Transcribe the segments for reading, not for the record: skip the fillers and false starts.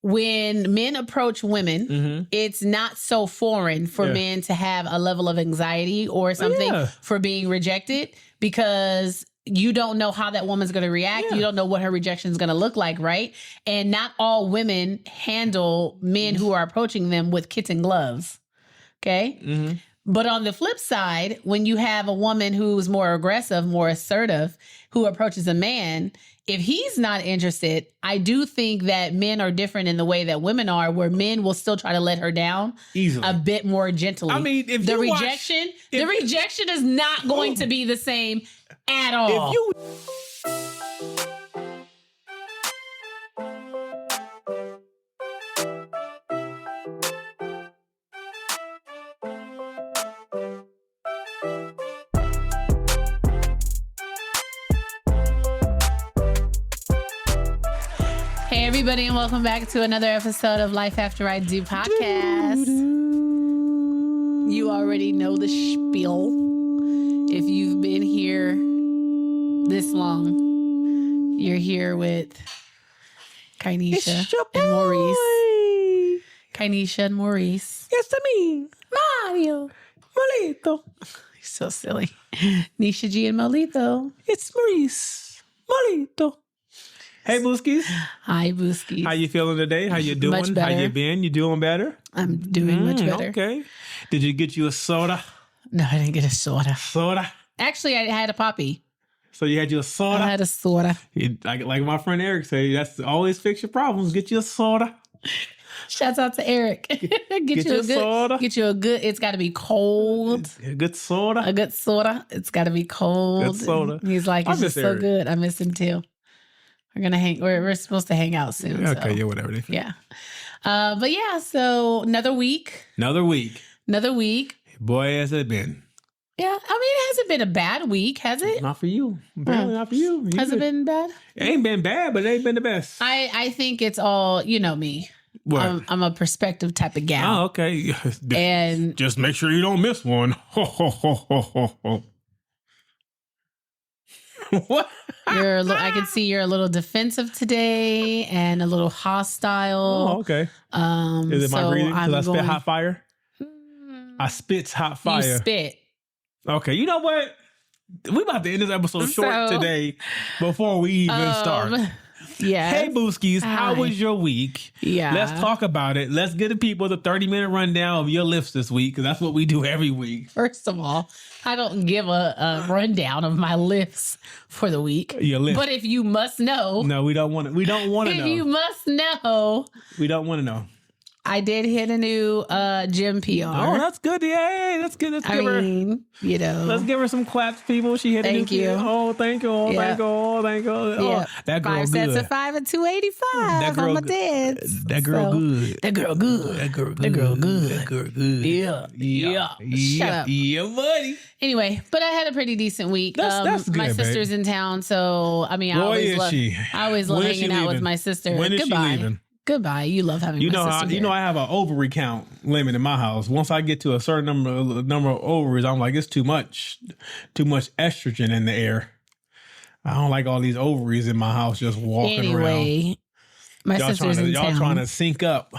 when men approach women, it's not so foreign for men to have a level of anxiety or something for being rejected because you don't know how that woman's going to react. You don't know what her rejection is going to look like, right? And not all women handle men who are approaching them with kitten gloves, okay? But on the flip side, when you have a woman who's more aggressive, more assertive, who approaches a man, if he's not interested, I do think that men are different in the way that women are, where men will still try to let her down easily, a bit more gently. I mean, if the you rejection, the rejection is not going to be the same at all. If you Hey, everybody, and welcome back to another episode of Life After I Do podcast. You already know the spiel. If you've been here this long, you're here with Kainisha and Maurice. Kainisha and Maurice. Yes, I mean Mario Moelethal. He's so silly. Nesha G and Moelethal. It's Maurice Moelethal. Hey, Booskies. Hi, Booskies. How you feeling today? How you doing? Much better. How you been? You doing better? I'm doing much better. Okay. Did you get you a soda? No, I didn't get a soda. Soda? Actually, I had a poppy. So you had you a soda? I had a soda. Like my friend Eric said, that's always fix your problems. Get you a soda. Shouts out to Eric. get you a good soda. Get you a good. It's got to be cold. A good soda. A good soda. It's got to be cold. Good soda. He's like, it's just so Eric. good. I miss him too. We're gonna hang. We're supposed to hang out soon. Okay, so. yeah, whatever. Yeah. But yeah. So another week. Another week. Boy, has it been. Yeah. I mean, it hasn't been a bad week, has it? Not for you. Apparently not for you. Has it been bad? It ain't been bad, but it ain't been the best. I think it's all, you know me. What? I'm a perspective type of gal. Oh, okay. And just make sure you don't miss one. What? I can see you're a little defensive today and a little hostile. Oh, okay. Is it my breathing? Because I spit hot fire? I spits hot fire. You spit. Okay, you know what? We about to end this episode short today before we even start. Yeah. Hey, Booskies, how was your week? Yeah. Let's talk about it. Let's give the people the 30-minute rundown of your lifts this week, because that's what we do every week. First of all, I don't give a rundown of my lifts for the week. Your lift. But if you must know. No, we don't want to. We don't want to know. If you must know. We don't want to know. I did hit a new gym PR. Oh, that's good. Yay. That's good. Let's give her, you know. Let's give her some claps, people. She hit a new PR. Oh, thank you. Oh, thank you. Oh, thank you. Oh, that girl 5 good. sets of 5 at 285. That girl on my dads. That girl good. That girl good. That girl good. That girl good. That girl good. Yeah. Shut up. Yeah, buddy. Anyway, but I had a pretty decent week. That's good, my sister's in town, so I mean, I always love hanging out with my sister. When is she leaving? Goodbye. You love having my sister here. I have an ovary count limit in my house. Once I get to a certain number of ovaries, I'm like, it's too much estrogen in the air. I don't like all these ovaries in my house just walking around. My sister's in town. Y'all trying to sync up.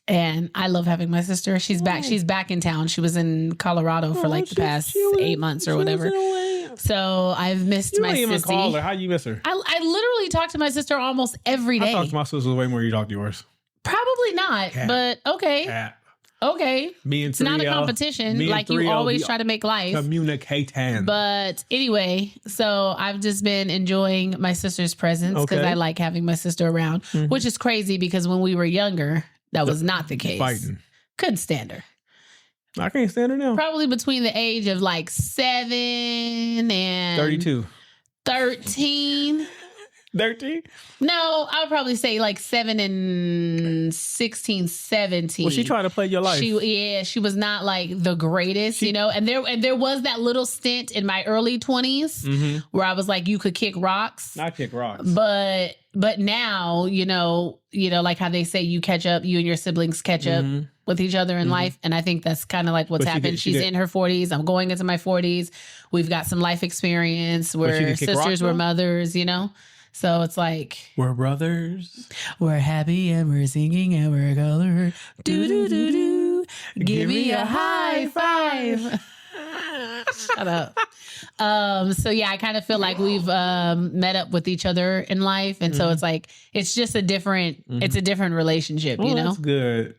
And I love having my sister. She's back. She's back in town. She was in Colorado for like the past 8 months or whatever. So I've missed my sister. You don't even call her. How you miss her? I literally talk to my sister almost every day. I talk to my sister way more than you talk to yours. Probably not, but okay. Cat. Okay. Me and it's not a competition. Like you always try to make life. Communicating. But anyway, so I've just been enjoying my sister's presence because I like having my sister around, which is crazy because when we were younger, that was not the case. Fighting. Couldn't stand her. I can't stand her now. Probably between the age of like 7 and 32. 13. 13? No, I would probably say like 7 and 16, 17. Was she trying to play your life? She was not like the greatest, you know. And there was that little stint in my early 20s where I was like, you could kick rocks. Not kick rocks. But now, you know, like how they say you and your siblings catch up with each other in life. And I think that's kind of like what's happened. She's in her 40s. I'm going into my 40s. We've got some life experience. We're sisters, we're mothers, you know. So it's like we're brothers. We're happy and we're singing and we're colored. Do do do do. Give me a high five. Shut up. So yeah, I kind of feel like we've met up with each other in life, and so it's like it's just a different it's a different relationship, you know. That's good.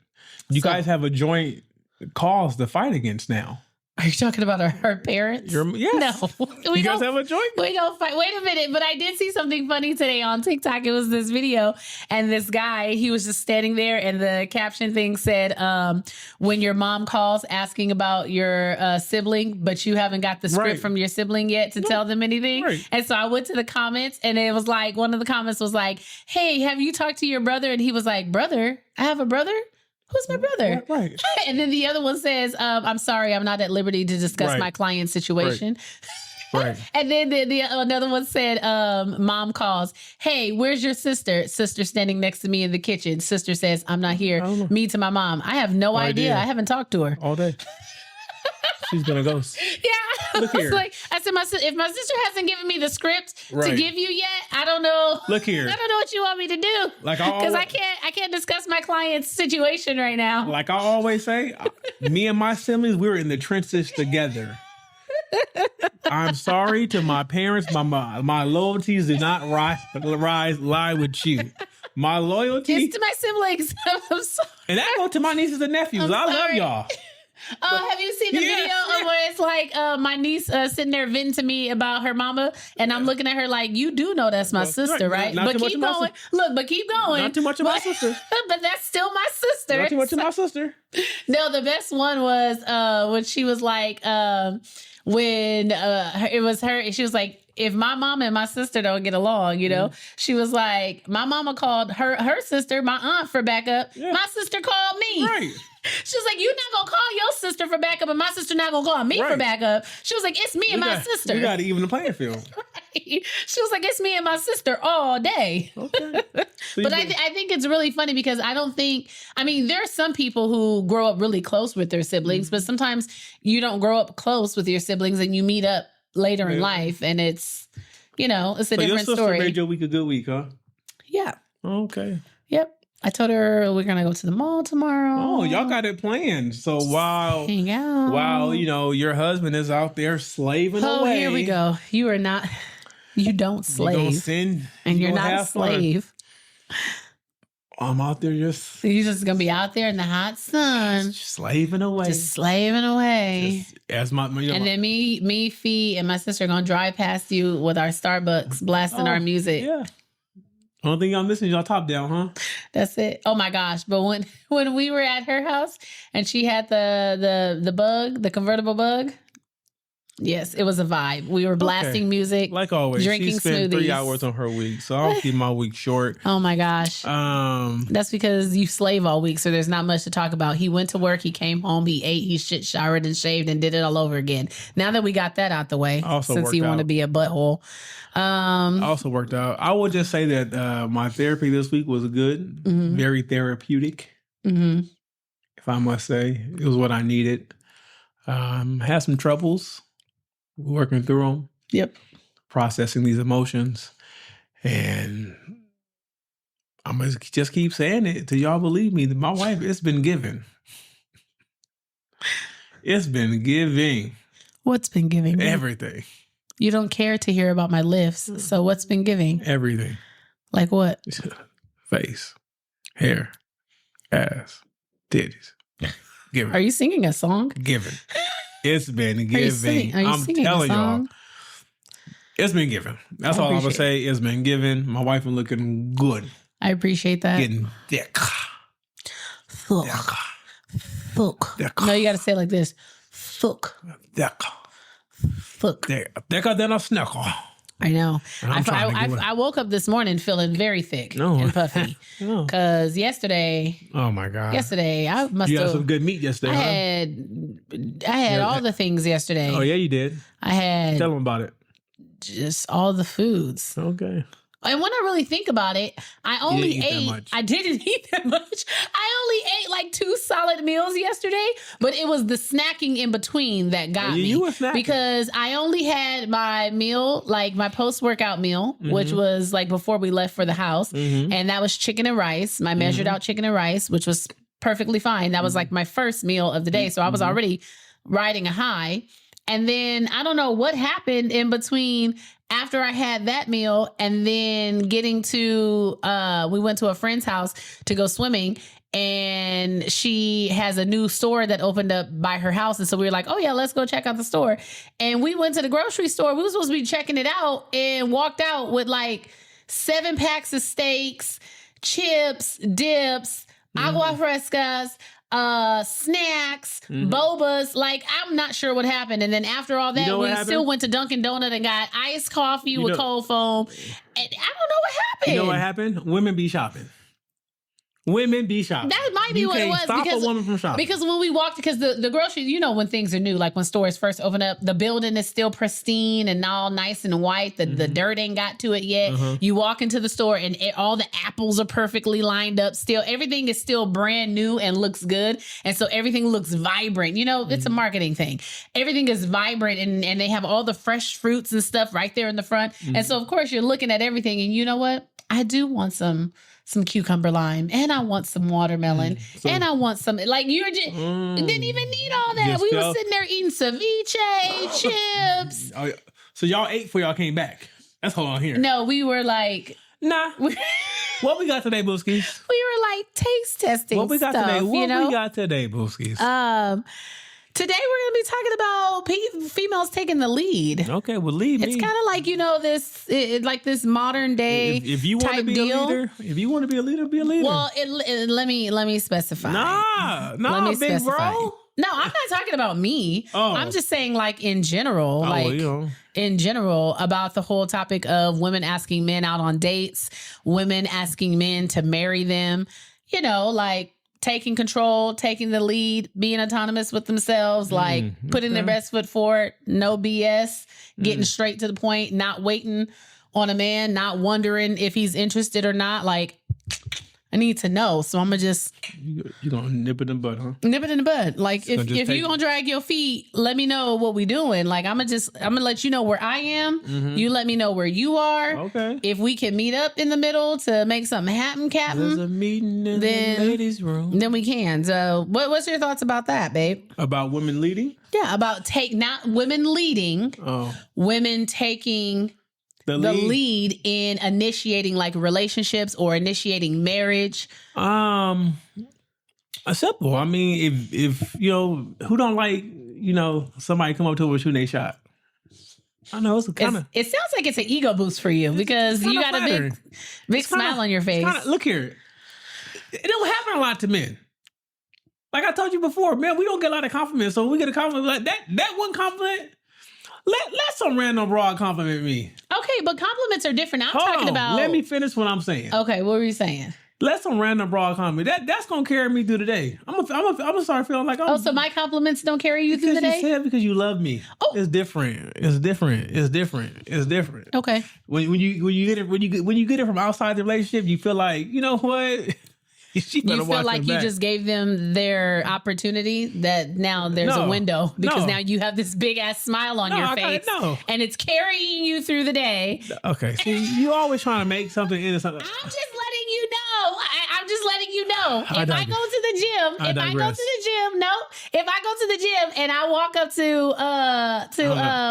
You guys have a joint cause to fight against now. Are you talking about her parents? Yes. No. You guys have a joint? We don't fight. Wait a minute. But I did see something funny today on TikTok. It was this video, and this guy, he was just standing there, and the caption thing said, when your mom calls asking about your sibling, but you haven't got the script from your sibling yet to tell them anything. Right. And so I went to the comments, and it was like, one of the comments was like, hey, have you talked to your brother? And he was like, brother? I have a brother? Who's my brother? Right. And then the other one says, I'm sorry, I'm not at liberty to discuss my client's situation. Right. And then the another one said, mom calls, hey, where's your sister? Sister standing next to me in the kitchen. Sister says, I'm not here. Me to my mom. I have no idea. I haven't talked to her. All day. She's gonna ghost. Yeah. I said, if my sister hasn't given me the script to give you yet, I don't know. Look here. I don't know what you want me to do. Because I can't discuss my client's situation right now. Like I always say, me and my siblings, we're in the trenches together. I'm sorry to my parents. My loyalties do not lie with you. My loyalty is to my siblings. I'm sorry. And I go to my nieces and nephews. I love y'all. Have you seen the video of where it's like my niece sitting there venting to me about her mama, and I'm looking at her like, you do know that's my sister, right? Not but keep going. Look, but keep going. Not too much of my sister. But that's still my sister. Not too much of my sister. No, the best one was when she was like, when it was her, she was like, if my mom and my sister don't get along, you know, she was like, my mama called her sister, my aunt, for backup. Yeah. My sister called me. Right. She was like, you're not going to call your sister for backup, and my sister not going to call me for backup. She was like, it's me and my sister. You got to even the playing field. Right. She was like, it's me and my sister all day. Okay. But I think it's really funny because there are some people who grow up really close with their siblings, but sometimes you don't grow up close with your siblings and you meet up later in life, and it's, it's a different story. Your sister made your week a good week, huh? Yeah. Okay. Yep. I told her we're gonna go to the mall tomorrow. Oh, y'all got it planned. So hang out. While your husband is out there slaving away. Oh, here we go. You are not. You don't slave. You don't sin, and you're not a slave. I'm out there just. You're just gonna be out there in the hot sun, slaving away. Just slaving away. As and then me, Fee, and my sister are gonna drive past you with our Starbucks, blasting our music. Yeah. Only thing y'all missing is y'all top down, huh? That's it. Oh my gosh! But when we were at her house and she had the bug, the convertible bug. Yes, it was a vibe. We were blasting music, like always. Drinking she spent smoothies. 3 hours on her week, so I'll keep my week short. Oh my gosh! That's because you slave all week, so there's not much to talk about. He went to work, he came home, he ate, he showered and shaved, and did it all over again. Now that we got that out the way, since you want to be a butthole, also worked out. I would just say that my therapy this week was good, very therapeutic. If I must say, it was what I needed. Had some troubles. Working through them. Yep. Processing these emotions. And I'm going to just keep saying it till y'all believe me. My wife, it's been given. It's been giving. What's been giving? Everything. You don't care to hear about my lifts. So what's been giving? Everything. Like what? Face, hair, ass, titties. Giving. Are you singing a song? Giving. It's been giving. I'm telling y'all. It's been given. That's all I'm going to say. It's been given. My wife been looking good. I appreciate that. Getting thick. Fuck. No, you got to say it like this. Fuck. Thick. Fuck. Thicker than a snickle. I know. I woke up this morning feeling very thick and puffy. Because yesterday... Oh, my God. Yesterday, I must have... You had some good meat yesterday, I had all the things yesterday. Oh, yeah, you did. I had... Tell them about it. Just all the foods. Okay. And when I really think about it, I only ate. I didn't eat that much. I only ate like 2 solid meals yesterday, but it was the snacking in between that got me. You were snacking. Because I only had my meal, like my post-workout meal, which was like before we left for the house. And that was chicken and rice, my measured out chicken and rice, which was perfectly fine. That was like my first meal of the day. So I was already riding a high. And then I don't know what happened in between after I had that meal and then getting to, we went to a friend's house to go swimming, and she has a new store that opened up by her house. And so we were like, oh yeah, let's go check out the store. And we went to the grocery store. We were supposed to be checking it out and walked out with like 7 packs of steaks, chips, dips, agua frescas, snacks, bobas. Like, I'm not sure what happened. And then after all that, we still went to Dunkin' Donut and got iced coffee with cold foam. And I don't know what happened. You know what happened? Women be shopping. Women be shopping. That might be what it was. Stop a woman from shopping. Because when we walked, because the grocery, you know, when things are new, like when stores first open up, the building is still pristine and all nice and white. The dirt ain't got to it yet. You walk into the store and all the apples are perfectly lined up still. Everything is still brand new and looks good. And so everything looks vibrant. You know, it's a marketing thing. Everything is vibrant and they have all the fresh fruits and stuff right there in the front. And so, of course, you're looking at everything and you know what? I do want some cucumber lime, and I want some watermelon, and I want some, like, you didn't even need all that. We were sitting there eating ceviche, chips. Oh, so y'all ate before y'all came back. That's all I'm hearing. No, we were like, nah. What we got today, Booskies? We were like taste testing. What we got stuff, today? What you know? we got today, Booskies? Today we're going to be talking about females taking the lead. Okay, well, lead me. It's kind of like, you know, this modern day if you want to be deal. a leader, if you want to be a leader, be a leader. Well, let me specify. Nah, let me big specify. bro. No, I'm not talking about me. I'm just saying, like, in general, in general, about the whole topic of women asking men out on dates, women asking men to marry them, you know, like, taking control, taking the lead, being autonomous with themselves, like putting their best foot forward, no BS, getting straight to the point, not waiting on a man, not wondering if he's interested or not. Like, I need to know. So I'm going to just... You're going to nip it in the bud, huh? Nip it in the bud. Like, if you're going to drag your feet, let me know what we doing. Like, I'm going to let you know where I am. You let me know where you are. Okay. If we can meet up in the middle to make something happen, Captain. There's a meeting in the ladies' room. Then we can. So what's your thoughts about that, babe? About women leading? Yeah, about not women leading, women taking... The lead in initiating like relationships or initiating marriage. Simple. I mean, if you know, who don't like, you know, somebody come up to her shooting a shot. I know it's kind of. It sounds like it's an ego boost for you because you got a big smile on your face. Look here, it don't happen a lot to men. Like I told you before, man, we don't get a lot of compliments. So when we get a compliment like that one compliment. Let some random broad compliment me. Okay, but compliments are different. I'm talking about... Let me finish what I'm saying. Okay, what were you saying? Let some random broad compliment. That's gonna carry me through the day. I'm gonna start feeling like so my compliments don't carry you through the day? You said because you love me. Oh. It's different. Okay. When you get it from outside the relationship, you feel like, you know what? You feel like you just gave them their opportunity, that now there's a window because now you have this big ass smile on your face and it's carrying you through the day. Okay. So you always trying to make something into something. I'm just letting you know. I'm just letting you know. If I go to the gym, if I go to the gym and I walk up to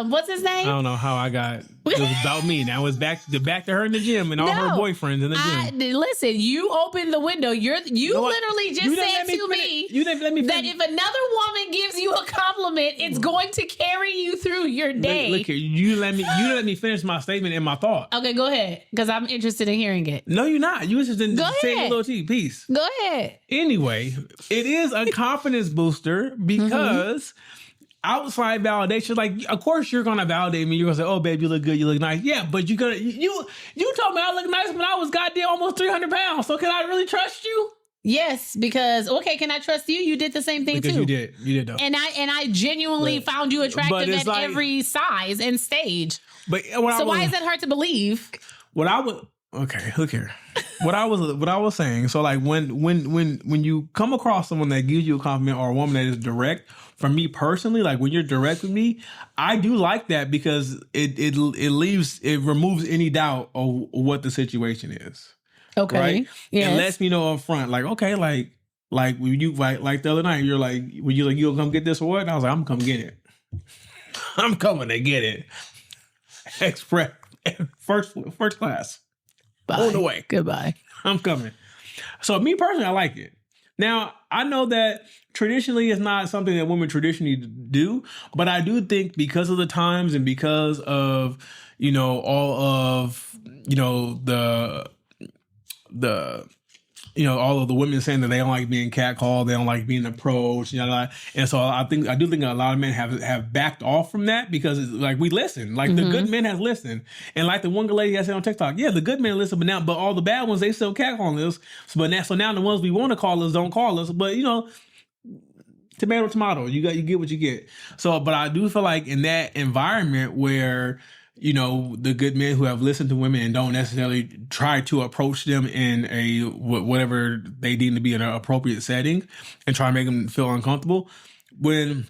what's his name? I don't know how I got. It was about me. Now it's back to her in the gym and all her boyfriends in the gym. Listen, you opened the window. You literally just said to me that if another woman gives you a compliment, it's going to carry you through your day. Look here, you let me finish my statement and my thought. Okay, go ahead, because I'm interested in hearing it. No, you're not. You interested in saying a little tea. Peace. Go ahead. Anyway, it is a confidence booster because. Outside validation, like, of course you're gonna validate me. You're gonna say, "Oh, babe, you look good. You look nice." Yeah, but you told me I look nice when I was goddamn almost 300 pounds. So can I really trust you? Yes, because can I trust you? You did the same thing because too. You did though. And I genuinely found you attractive at every size and stage. But why is that hard to believe? What I would okay, look here. What I was saying. So like when you come across someone that gives you a compliment or a woman that is direct, for me personally, like when you're direct with me, I do like that because it removes any doubt of what the situation is. Okay. Right? Yes. It lets me know up front, like, okay, like when you like the other night, you're like, when you like, you'll come get this or what? And I was like, I'm gonna come get it. I'm coming to get it. Express first class. Bye. On the way. Goodbye. I'm coming. So me personally, I like it. Now, I know that traditionally it's not something that women traditionally do, but I do think because of the times and because of, all of, all of the women saying that they don't like being catcalled, they don't like being approached, and so I do think a lot of men have backed off from that because it's like we listen, like the good men has listened, and like the one lady I said on TikTok, yeah, the good men listen, but all the bad ones they still catcalling us. So now the ones we want to call us don't call us, but tomato, you get what you get. So, but I do feel like in that environment where the good men who have listened to women and don't necessarily try to approach them in a whatever they deem to be an appropriate setting and try to make them feel uncomfortable. When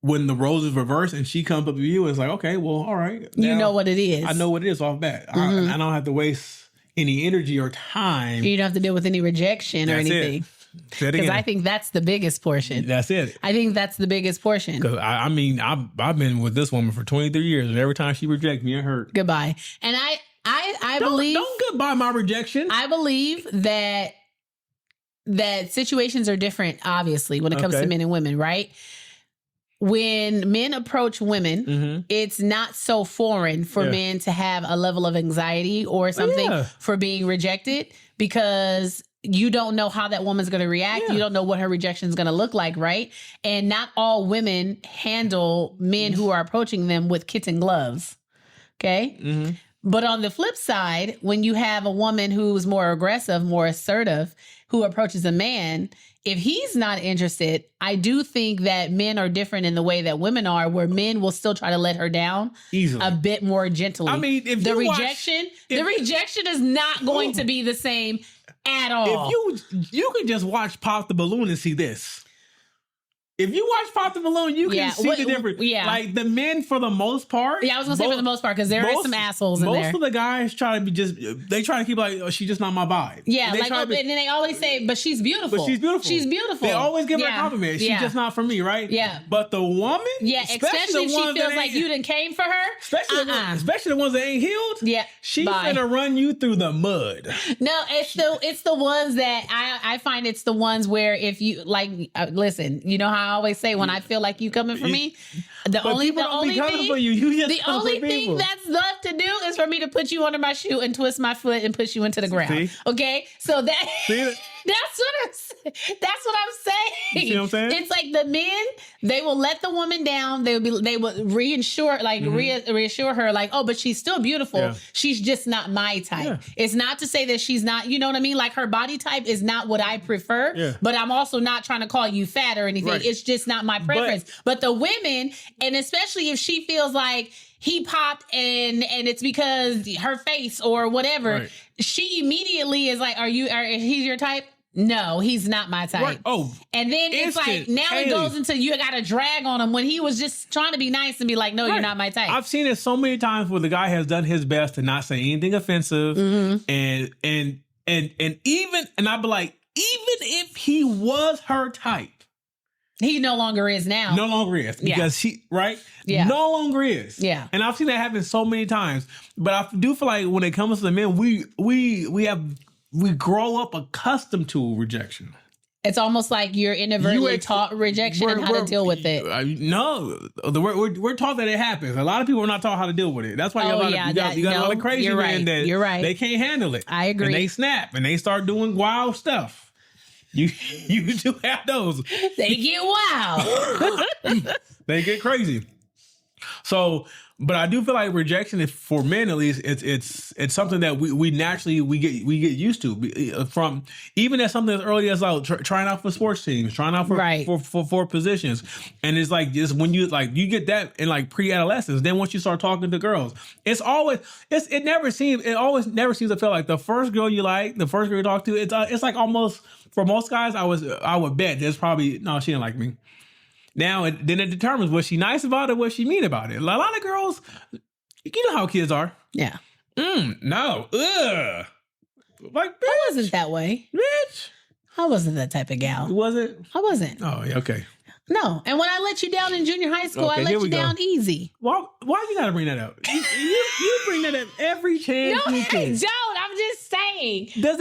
the roles is reversed and she comes up to you, it's like, okay, well, all right. You know what it is. I know what it is off bat. I don't have to waste any energy or time. You don't have to deal with any rejection or anything. Because I think that's the biggest portion. That's it. I think that's the biggest portion. Because I've been with this woman for 23 years, and every time she rejects me, it hurt. Goodbye. And I believe. Don't goodbye my rejection. I believe that situations are different, obviously, when it comes to men and women, right? When men approach women, it's not so foreign for men to have a level of anxiety or something for being rejected because you don't know how that woman's going to react. You don't know what her rejection is going to look like, right? And not all women handle men who are approaching them with kitten gloves, okay? But on the flip side, when you have a woman who's more aggressive, more assertive, who approaches a man, if he's not interested, I do think that men are different in the way that women are, where men will still try to let her down easily, a bit more gently. I mean, if the rejection is not going to be the same at all. If you could just watch Pop the Balloon and see this. If you watch Pop the Balloon, you can see the difference. Yeah. Like the men, for the most part. Yeah, I was gonna say for the most part, because there are some assholes in there. Most of the guys try to they try to keep like, oh, she's just not my vibe. Yeah, and then they always say, but she's beautiful. But she's beautiful. She's beautiful. They always give her a compliment. She's just not for me, right? Yeah. But the woman, especially if she feels like you done came for her. Especially the ones that ain't healed. Yeah. She's gonna run you through the mud. No, it's the ones that I find it's the ones where if you like listen, you know how I always say when I feel like you coming for me, the only thing that's left to do is for me to put you under my shoe and twist my foot and push you into the ground. See? Okay, so that's what I'm saying. You see what I'm saying? It's like the men, they will let the woman down. They will reassure her like, oh, but she's still beautiful. Yeah. She's just not my type. Yeah. It's not to say that she's not, you know what I mean? Like her body type is not what I prefer, but I'm also not trying to call you fat or anything. Right. It's just not my preference. But the women, and especially if she feels like he popped and it's because her face or whatever, she immediately is like, he's your type? No, he's not my type. Right. Oh, and then it's like now it goes into you got to drag on him when he was just trying to be nice and be like, no, you're not my type. I've seen it so many times where the guy has done his best to not say anything offensive, and even I'd be like, even if he was her type, he no longer is now. No longer is because no longer is. Yeah, and I've seen that happen so many times. But I do feel like when it comes to the men, we grow up accustomed to rejection. It's almost like you're inadvertently taught rejection and how to deal with it. No, we're taught that it happens. A lot of people are not taught how to deal with it. That's why you got a lot of crazy men that they can't handle it. I agree. And they snap and they start doing wild stuff. You do have those. They get wild. They get crazy. So But I do feel like rejection is, for men at least, it's something that we naturally we get used to, from even as something as early as trying out for sports teams, trying out for positions, and it's like just when you get that in like pre-adolescence, then once you start talking to girls, it always never seems to feel like the first girl you like, the first girl you talk to, it's like almost, for most guys, I would bet there's probably, no, she didn't like me. Now, then it determines, was she nice about it, was she mean about it? A lot of girls, you know how kids are. Yeah. No. Ugh. Like, bitch. I wasn't that way. Bitch. I wasn't that type of gal. Was it? I wasn't. Oh, yeah, okay. No. And when I let you down in junior high school, I let you down easy. Why you gotta bring that up? You bring that up every chance you can. No, I don't. I'm just saying. Does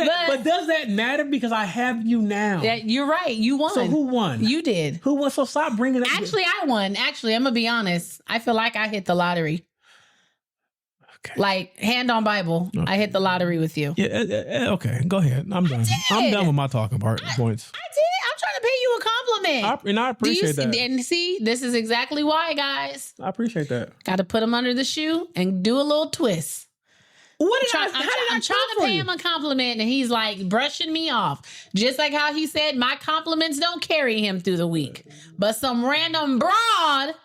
that matter? Because I have you now. Yeah, you're right. You won. So who won? You did. Who won? So stop bringing it up. Actually, I won. Actually, I'm going to be honest. I feel like I hit the lottery. Okay. Like, hand on Bible, okay. I hit the lottery with you. Yeah, okay. Go ahead. I'm done. I'm done with my talking points. I did. I'm trying to pay you a compliment. And I appreciate that. And see, this is exactly why, guys. I appreciate that. Got to put him under the shoe and do a little twist. I'm trying to pay him a compliment, and he's like brushing me off. Just like how he said my compliments don't carry him through the week. But some random broad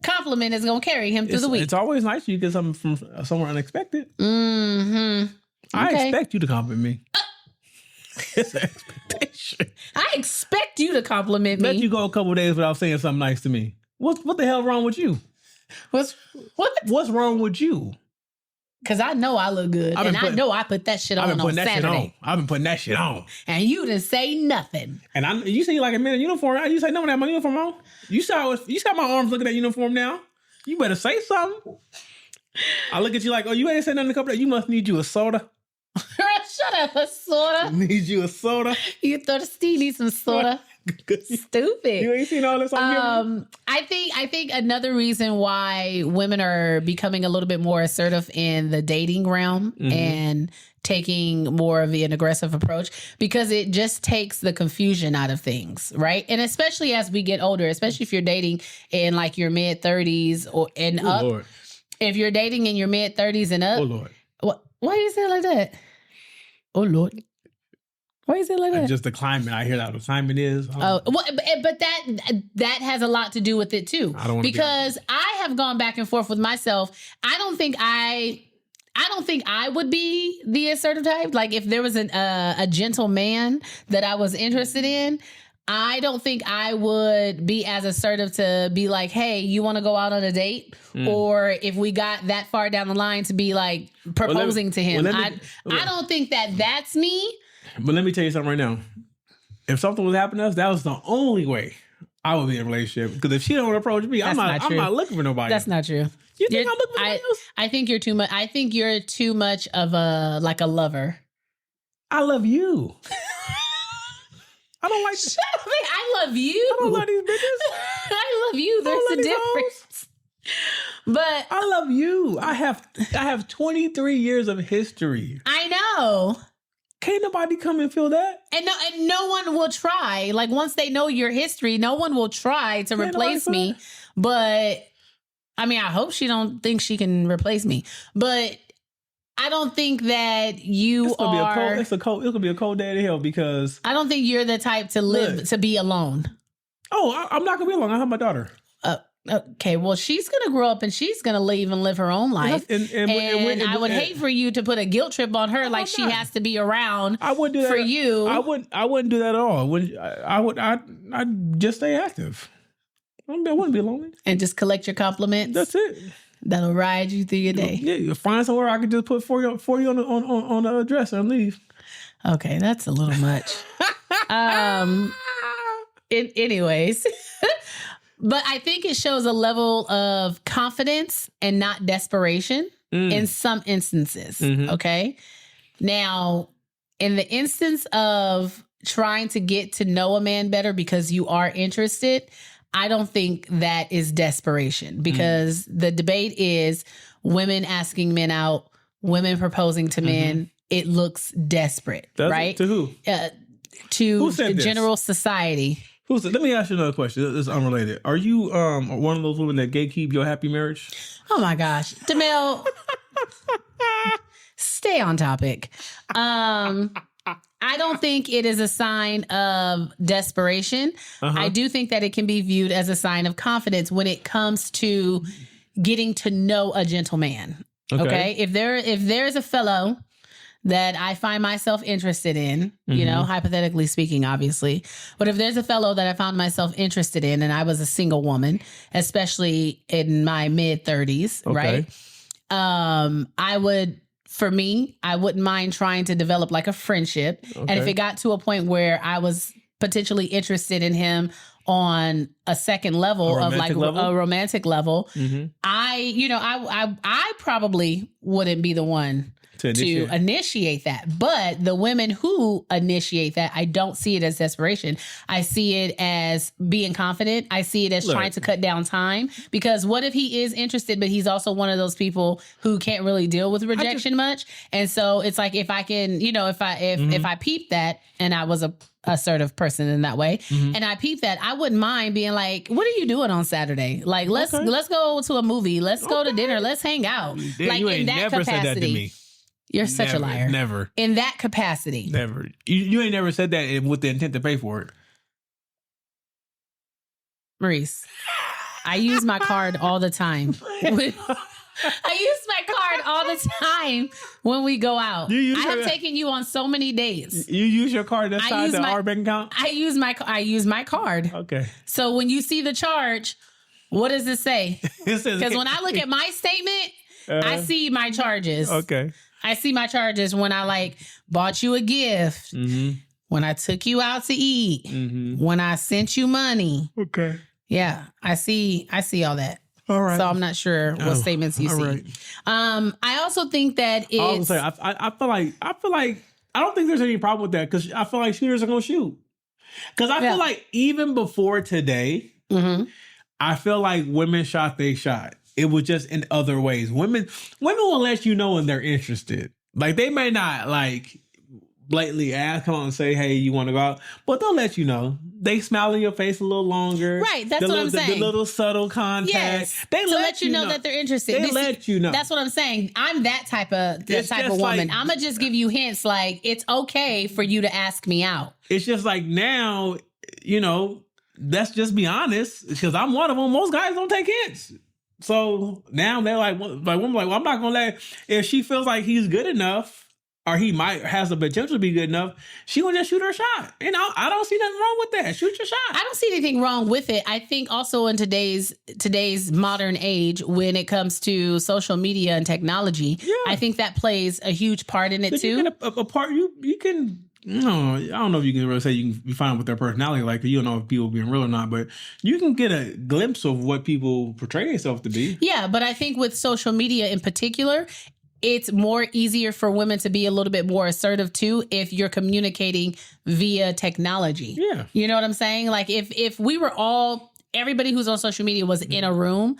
compliment is going to carry him through the week. It's always nice when you get something from somewhere unexpected. Mm-hmm. Okay. I expect you to compliment me. It's an expectation. I expect you to compliment me. Let you go a couple of days without saying something nice to me. What the hell wrong with you? What's wrong with you? Because I know I look good. I know I put that shit on Saturday. I've been putting that shit on. And you didn't say nothing. And you say you like a man in uniform. You say, no, I have my uniform on. You saw my arms looking at uniform now. You better say something. I look at you like, oh, you ain't said nothing in a couple of days. You must need you a soda. Shut up, a soda. Need you a soda. You thirsty? Need some soda? Stupid. You ain't seen all this on I think another reason why women are becoming a little bit more assertive in the dating realm and taking more of an aggressive approach, because it just takes the confusion out of things, right? And especially as we get older, especially if you're dating in like your mid-30s and up. Lord. If you're dating in your mid-30s and up. Oh, Lord. Why you say it like that? Oh, Lord. Why is it like that? Just the climate. I hear that the climate is. Oh, well, but that has a lot to do with it too. I don't want to, because I have gone back and forth with myself. I don't think I would be the assertive type. Like if there was a gentle man that I was interested in, I don't think I would be as assertive to be like, hey, you want to go out on a date? Or if we got that far down the line to be like proposing to him. I don't think that's me. But let me tell you something right now. If something was happening to us, that was the only way I would be in a relationship. Because if she don't approach me, I'm not looking for nobody. That's not true. You think I'm looking for somebody else? I think you're too much. I think you're too much of a lover. I love you. I don't like. Shut up, I love you. I don't love these bitches. I love you. There's a difference. But I love you. I have 23 years of history. I know. Can't nobody come and feel that. And no one will try. Like once they know your history, no one will try to replace me. But I mean, I hope she don't think she can replace me. But I don't think that you are. It's gonna be a cold day to hell, because I don't think you're the type to live to be alone. Oh, I'm not gonna be alone. I have my daughter. Okay, well, she's going to grow up and she's going to leave and live her own life. And I would hate for you to put a guilt trip on her, like she has to be around. I wouldn't do that for you. I wouldn't do that at all. I'd just stay active. I wouldn't be lonely. And just collect your compliments. That's it. That'll ride you through your day. Yeah, find somewhere I could just put for you on the dresser and leave. Okay, that's a little much. Anyways. But I think it shows a level of confidence and not desperation in some instances. Okay. Now, in the instance of trying to get to know a man better because you are interested, I don't think that is desperation, because the debate is women asking men out, women proposing to men. It looks desperate, right? To who? To general society. Let me ask you another question. This is unrelated. Are you one of those women that gatekeep your happy marriage? Oh my gosh, Demel, stay on topic. I don't think it is a sign of desperation. I do think that it can be viewed as a sign of confidence when it comes to getting to know a gentleman. Okay. If there's a fellow that I find myself interested in, you know, hypothetically speaking, obviously, but if there's a fellow that I found myself interested in and I was a single woman, especially in my mid 30s, right? I wouldn't mind trying to develop like a friendship. And if it got to a point where I was potentially interested in him on a second level of like a romantic level, I probably wouldn't be the one to initiate that. But the women who initiate that, I don't see it as desperation. I see it as being confident. I see it as trying to cut down time. Because what if he is interested, but he's also one of those people who can't really deal with rejection much? And so it's like, if I can, you know, if I peep that, and I was a assertive person in that way, and I peep that, I wouldn't mind being like, what are you doing on Saturday? Like, let's go to a movie. Let's go to dinner. Let's hang out. Like, you ain't in that never capacity. Said that to me. You're such a liar. Never. In that capacity. Never. You ain't never said that with the intent to pay for it. Maurice, I use my card all the time. I use my card all the time when we go out. I have taken you on so many dates. You use your card inside our bank account? I use my card. Okay. So when you see the charge, what does it say? Because when I look at my statement, I see my charges. Okay. I see my charges when I like bought you a gift, when I took you out to eat, when I sent you money. Okay. Yeah, I see all that. All right. So I'm not sure what statements you see. Right. I also think that it's... I feel like I don't think there's any problem with that, because I feel like shooters are gonna shoot. Because I feel like even before today, I feel like women shot they shot. It was just in other ways. Women will let you know when they're interested. Like, they may not like blatantly come on and say, hey, you want to go out? But they'll let you know. They smile in your face a little longer. Right, that's what I'm saying. The little subtle contact. Yes, they let you know that they're interested. They let you know. That's what I'm saying. I'm that type of woman. Like, I'm going to just give you hints like, it's okay for you to ask me out. It's just like, now, you know, let's just be honest, because I'm one of them. Most guys don't take hints. So now they're like, well, I'm not gonna let, if she feels like he's good enough, or he has the potential to be good enough, she gonna just shoot her shot. You know, I don't see nothing wrong with that. Shoot your shot. I don't see anything wrong with it. I think also in today's modern age, when it comes to social media and technology, I think that plays a huge part in it too. You can. No, I don't know if you can really say you can be fine with their personality. Like, you don't know if people being real or not, but you can get a glimpse of what people portray themselves to be. Yeah, but I think with social media in particular, it's more easier for women to be a little bit more assertive too if you're communicating via technology. Yeah. You know what I'm saying? Like, if we were everybody who's on social media was in a room,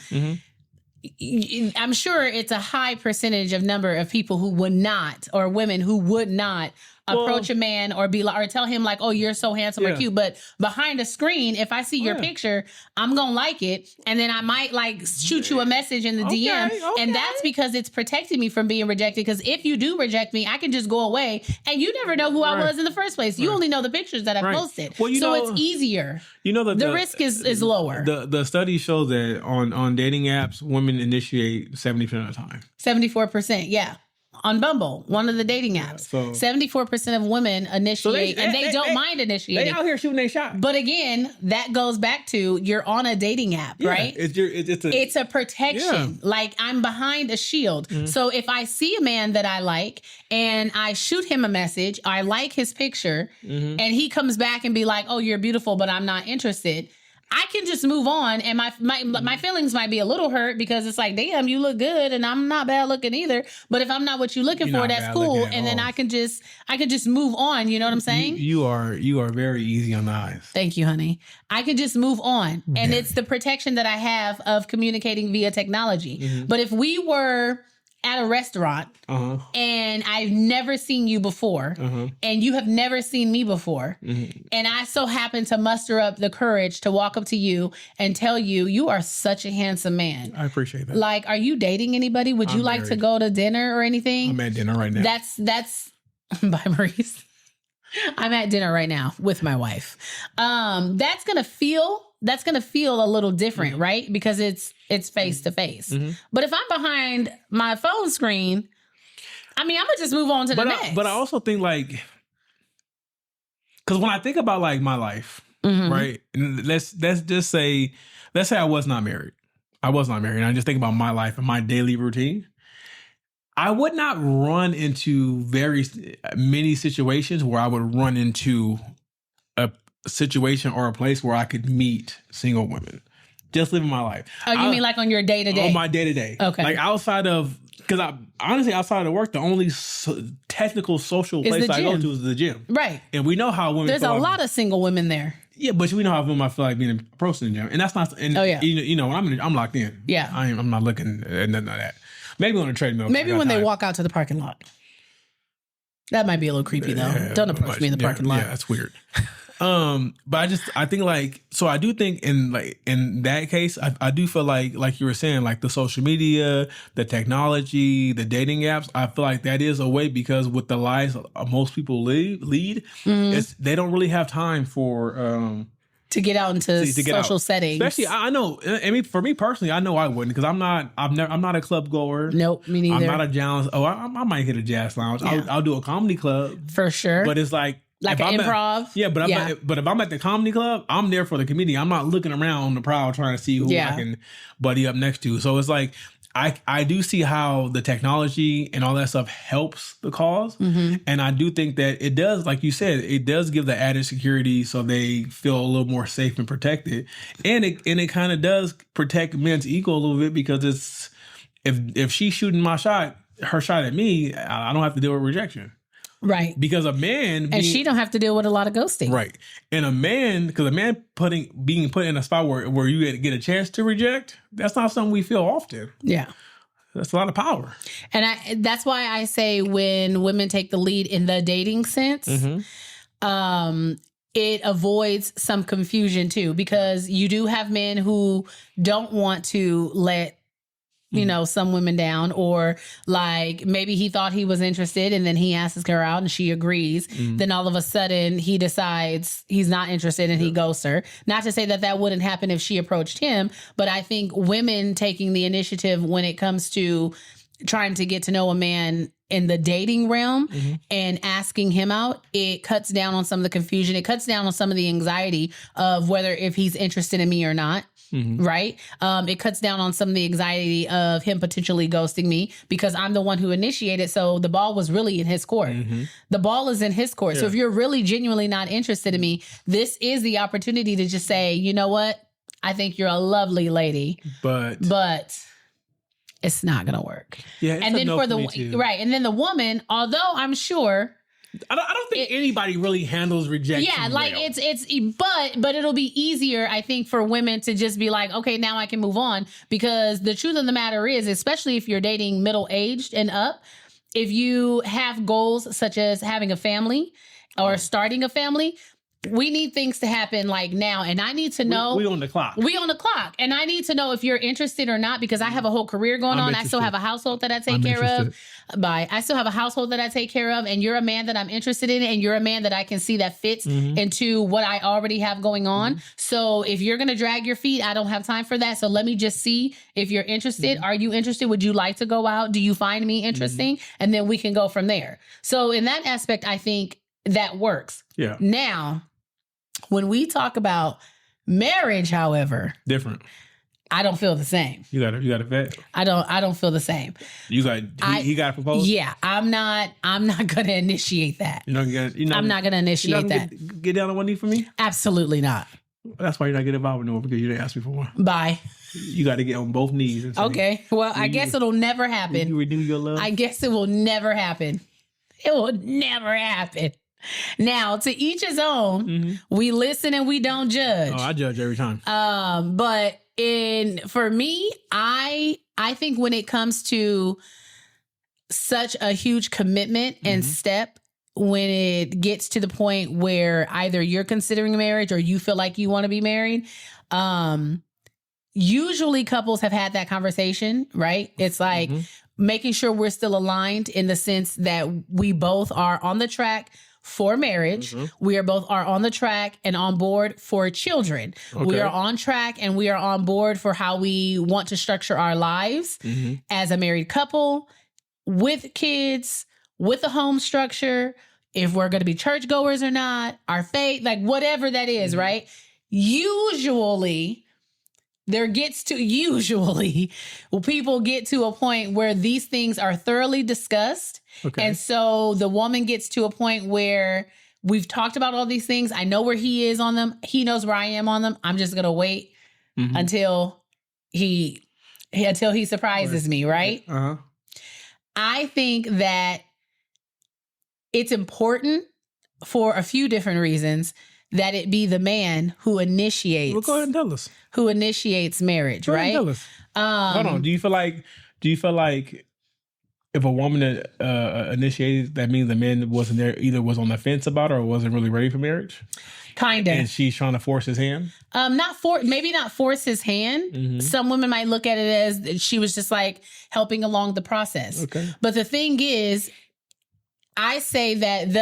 I'm sure it's a high percentage of number of people who would not, or women who would not approach a man or be like, or tell him like, oh, you're so handsome or cute. But behind a screen, if I see your picture, I'm going to like it. And then I might like shoot you a message in the DM. And that's because it's protecting me from being rejected. Because if you do reject me, I can just go away and you never know who I was in the first place. You only know the pictures that I posted. Well, so it's easier. You know, the risk is lower. The studies show that on dating apps, women initiate 70% of the time. 74%. Yeah. On Bumble, one of the dating apps. 74% of women initiate, and they don't mind initiating. They out here shooting their shot. But again, that goes back to, you're on a dating app, right? It's a protection. Yeah. Like, I'm behind a shield. So if I see a man that I like and I shoot him a message, I like his picture, and he comes back and be like, oh, you're beautiful, but I'm not interested, I can just move on, and my feelings might be a little hurt, because it's like, damn, you look good, and I'm not bad looking either. But if I'm not what you're looking for, that's cool. And then I can just move on. You know what I'm saying? You are very easy on the eyes. Thank you, honey. I can just move on, and it's the protection that I have of communicating via technology. But if we were at a restaurant and I've never seen you before and you have never seen me before and I so happen to muster up the courage to walk up to you and tell you, you are such a handsome man. I appreciate that. Like, are you dating anybody? Would you like to go to dinner or anything? I'm at dinner right now. That's by Maurice. I'm at dinner right now with my wife. That's gonna feel a little different, right? Because it's face to face. But if I'm behind my phone screen, I mean, I'm gonna just move on to the next. But I also think like, because when I think about like my life, right? And let's just say I was not married. I was not married. And I just think about my life and my daily routine. I would not run into very many situations where I would run into a situation or a place where I could meet single women. Just living my life. Oh, you mean like on your day-to-day? On my day-to-day. Okay. Like outside of, because honestly, outside of work, the only technical social place I go to is the gym. Right. And we know how women There's a lot of single women there. Yeah, but we know how women I feel like being approached in the gym. And that's not, and you know, I'm locked in. Yeah. I'm not looking at nothing like that. Maybe on a treadmill. Maybe when they walk out to the parking lot. That might be a little creepy though. Don't approach me in the parking lot. Yeah, that's weird. But I think like, so I do think in that case, I do feel like you were saying, like the social media, the technology, the dating apps, I feel like that is a way, because with the lives most people lead, they don't really have time for, to get out into social settings. Especially, I know. I mean, for me personally, I know I wouldn't, because I'm not a club goer. Nope, me neither. I'm not a jazz. Oh, I might hit a jazz lounge. Yeah. I'll do a comedy club for sure. But it's like an improv. But if I'm at the comedy club, I'm there for the comedian. I'm not looking around on the prowl trying to see who I can buddy up next to. So it's like, I do see how the technology and all that stuff helps the cause. And I do think that it does, like you said, it does give the added security so they feel a little more safe and protected. And it kind of does protect men's ego a little bit, because it's, if she's shooting her shot at me, I don't have to deal with rejection. Right. Because a man... and she don't have to deal with a lot of ghosting. Right. And a man, because a man being put in a spot where you get a chance to reject, that's not something we feel often. Yeah. That's a lot of power. And that's why I say when women take the lead in the dating sense, it avoids some confusion too, because you do have men who don't want to let some women down, or like maybe he thought he was interested and then he asks her out and she agrees. Then all of a sudden he decides he's not interested and he ghosts her. Not to say that wouldn't happen if she approached him, but I think women taking the initiative when it comes to trying to get to know a man in the dating realm and asking him out, it cuts down on some of the confusion. It cuts down on some of the anxiety of whether if he's interested in me or not. Right? It cuts down on some of the anxiety of him potentially ghosting me, because I'm the one who initiated. So the ball was really in his court. The ball is in his court. Yeah. So if you're really genuinely not interested in me, this is the opportunity to just say, you know what? I think you're a lovely lady, but it's not going to work. Yeah. And then and then the woman, although I'm sure, I don't think anybody really handles rejection. Yeah, like well. but it'll be easier, I think, for women to just be like, okay, now I can move on, because the truth of the matter is, especially if you're dating middle-aged and up, if you have goals such as having a family or starting a family, we need things to happen like now. And I need to know. We on the clock. And I need to know if you're interested or not, because I have a whole career going on. I still have a household that I take care of. I still have a household that I take care of. And you're a man that I'm interested in. And you're a man that I can see that fits into what I already have going on. So if you're going to drag your feet, I don't have time for that. So let me just see if you're interested. Are you interested? Would you like to go out? Do you find me interesting? And then we can go from there. So in that aspect, I think that works. Yeah. Now, when we talk about marriage, however, different. I don't feel the same. You got a vet? I don't feel the same. He got a proposal? Yeah, I'm not gonna initiate that. I'm not gonna initiate that. Get down on one knee for me? Absolutely not. That's why you're not getting involved with no one, because you didn't ask me for one. Bye. You got to get on both knees. And say, okay. Well, I guess it'll never happen. You renew your love? I guess it will never happen. It will never happen. Now, to each his own, we listen and we don't judge. Oh, I judge every time. But for me, I think when it comes to such a huge commitment and step when it gets to the point where either you're considering marriage or you feel like you want to be married. Usually couples have had that conversation, right? It's like making sure we're still aligned in the sense that we both are on the track for marriage. We are both are on the track and on board for children. We are on track and we are on board for how we want to structure our lives as a married couple, with kids, with a home structure, if we're going to be churchgoers or not, our faith, like whatever that is, right? Usually people get to a point where these things are thoroughly discussed. And so the woman gets to a point where we've talked about all these things. I know where he is on them. He knows where I am on them. I'm just going to wait until he surprises me, right? I think that it's important for a few different reasons that it be the man who initiates. Well, go ahead and tell us. Who initiates marriage, go right? Ahead and tell us. Hold on. Do you feel like if a woman initiated, that means the man wasn't there, either was on the fence about it or wasn't really ready for marriage? Kinda. And she's trying to force his hand? Maybe not force his hand. Some women might look at it as she was just like helping along the process. But the thing is, I say that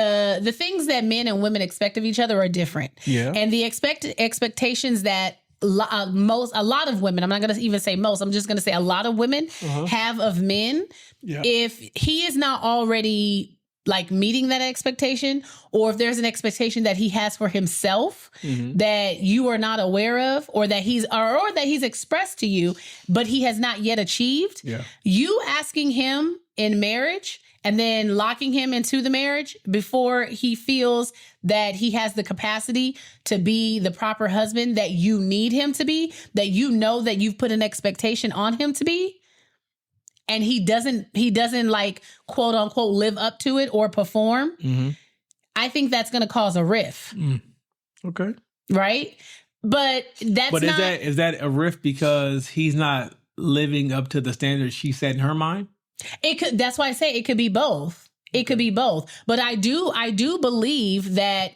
the things that men and women expect of each other are different. And the expectations that a lot of women, I'm not going to even say most, I'm just going to say a lot of women have of men. If he is not already like meeting that expectation, or if there's an expectation that he has for himself that you are not aware of, or that he's expressed to you, but he has not yet achieved, you asking him in marriage and then locking him into the marriage before he feels that he has the capacity to be the proper husband that you need him to be, that you know that you've put an expectation on him to be, and he doesn't like quote unquote live up to it or perform, I think that's going to cause a rift. Right? But is that a rift because he's not living up to the standards she set in her mind? It could. That's why I say it could be both. It could be both. But I do believe that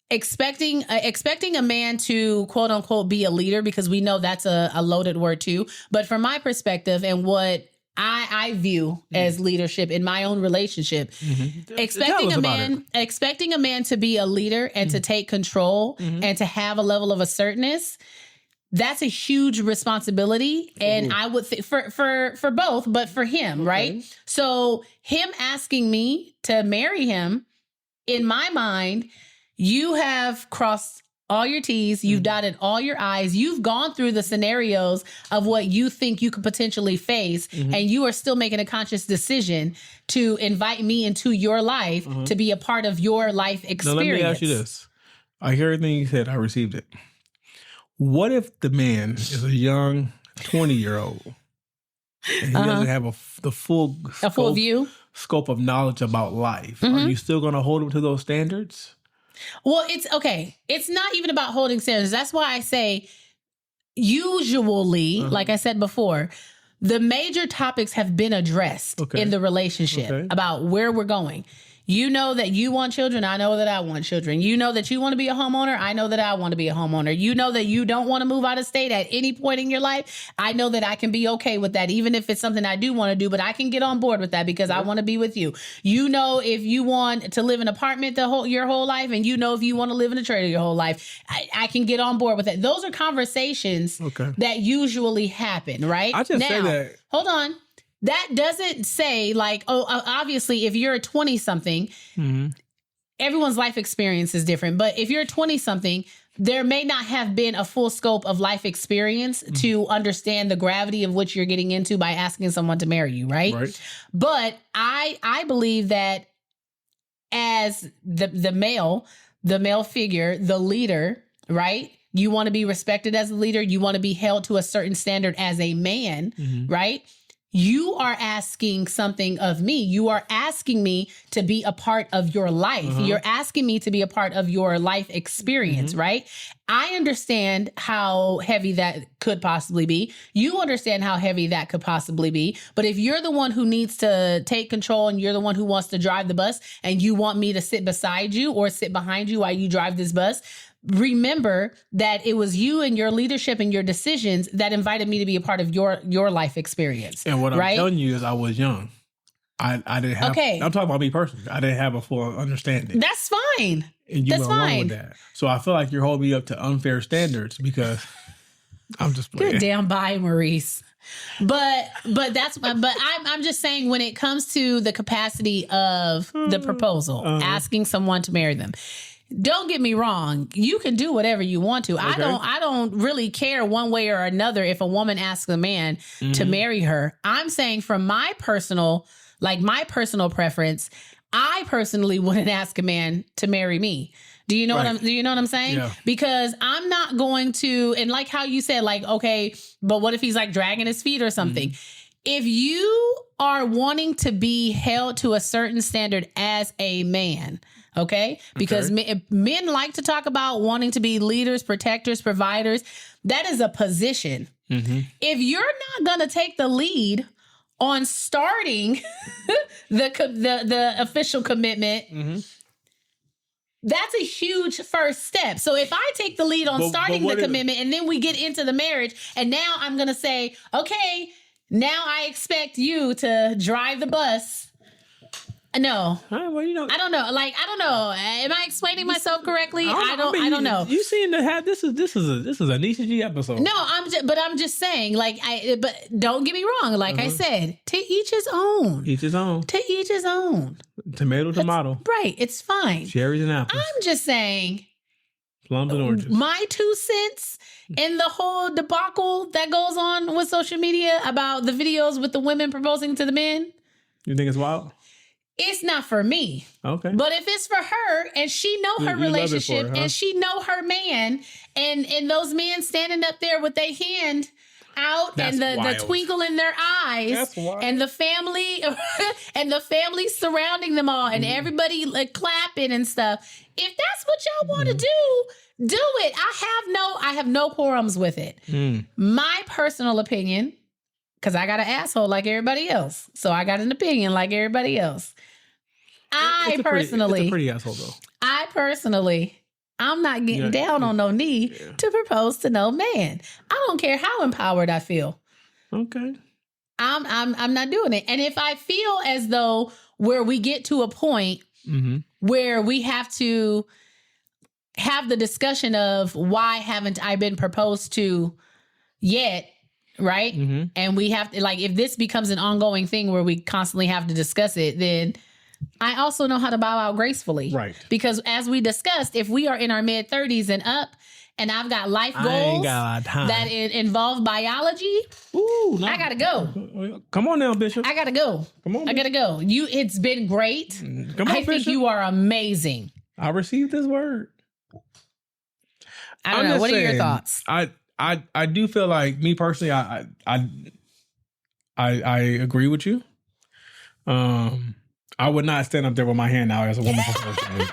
expecting a man to quote unquote be a leader, because we know that's a loaded word too. But from my perspective and what I view as leadership in my own relationship, expecting a man to be a leader and to take control and to have a level of assertiveness, that's a huge responsibility. And I would for both, but for him, right? So him asking me to marry him, in my mind, you have crossed all your T's, you've dotted all your I's, you've gone through the scenarios of what you think you could potentially face, and you are still making a conscious decision to invite me into your life to be a part of your life experience. Now, let me ask you this. I hear everything you said. I received it. What if the man is a young 20-year-old and he doesn't have the full scope of knowledge about life? Are you still going to hold him to those standards? Well, it's okay. It's not even about holding standards. That's why I say usually, like I said before, the major topics have been addressed in the relationship about where we're going. You know that you want children. I know that I want children. You know that you want to be a homeowner. I know that I want to be a homeowner. You know that you don't want to move out of state at any point in your life. I know that I can be okay with that, even if it's something I do want to do, but I can get on board with that because I want to be with you. You know, if you want to live in an apartment your whole life, and you know if you want to live in a trailer your whole life, I can get on board with that. Those are conversations that usually happen, right? I just say that. Hold on. That doesn't say like, oh, obviously, if you're a 20-something, everyone's life experience is different. But if you're a 20-something, there may not have been a full scope of life experience to understand the gravity of what you're getting into by asking someone to marry you, right? But I believe that as the male figure, the leader, right? You want to be respected as a leader. You want to be held to a certain standard as a man, right? you are asking something of me. You are asking me to be a part of your life. You're asking me to be a part of your life experience, right? I understand how heavy that could possibly be. You understand how heavy that could possibly be. But if you're the one who needs to take control and you're the one who wants to drive the bus and you want me to sit beside you or sit behind you while you drive this bus, remember that it was you and your leadership and your decisions that invited me to be a part of your life experience. And what I'm telling you is I was young. I didn't have, I'm talking about me personally. I didn't have a full understanding. That's fine. And you went along with that. So I feel like you're holding me up to unfair standards because I'm just playing. Good damn bye, Maurice. But I'm just saying when it comes to the capacity of the proposal, asking someone to marry them. Don't get me wrong. You can do whatever you want to. Okay. I don't really care one way or another if a woman asks a man to marry her. I'm saying from my personal preference, I personally wouldn't ask a man to marry me. Do you know what I'm saying? Yeah. Because I'm not going to, and like how you said, like, okay, but what if he's like dragging his feet or something? If you are wanting to be held to a certain standard as a man, okay? Because men like to talk about wanting to be leaders, protectors, providers. That is a position. If you're not going to take the lead on starting the official commitment, that's a huge first step. So if I take the lead on starting the commitment and then we get into the marriage and now I'm going to say, okay, now I expect you to drive the bus. No. Well, I don't know. Like, I don't know. Am I explaining myself correctly? I don't know. You seem to have this is a Nesha G episode. No, I'm just saying, like, but don't get me wrong. Like I said, to each his own. Each his own. To each his own. Tomato. Right. It's fine. Cherries and apples. I'm just saying. Plums and oranges. My 2 cents in the whole debacle that goes on with social media about the videos with the women proposing to the men. You think it's wild? It's not for me. Okay. But if it's for her and she know her relationship and she know her man and those men standing up there with their hand out and the twinkle in their eyes and the family and the family surrounding them all and everybody like clapping and stuff. If that's what y'all want to do it. I have no quorums with it. My personal opinion, because I got an asshole like everybody else. So I got an opinion like everybody else. It's a pretty asshole though. I'm not getting down on no knee to propose to no man. I don't care how empowered I feel. Okay. I'm not doing it. And if I feel as though where we get to a point where we have to have the discussion of why haven't I been proposed to yet, right? And we have to, like, if this becomes an ongoing thing where we constantly have to discuss it, then I also know how to bow out gracefully. Right. Because as we discussed, if we are in our mid-30s and up, and I've got life goals that involve biology, I gotta go. Come on now, Bishop. I gotta go. Come on. I gotta go. It's been great. Come on, I think you are amazing. I received this word. I don't know. What are your thoughts? I do feel like, me personally, I agree with you. I would not stand up there with my hand out as a woman proposing.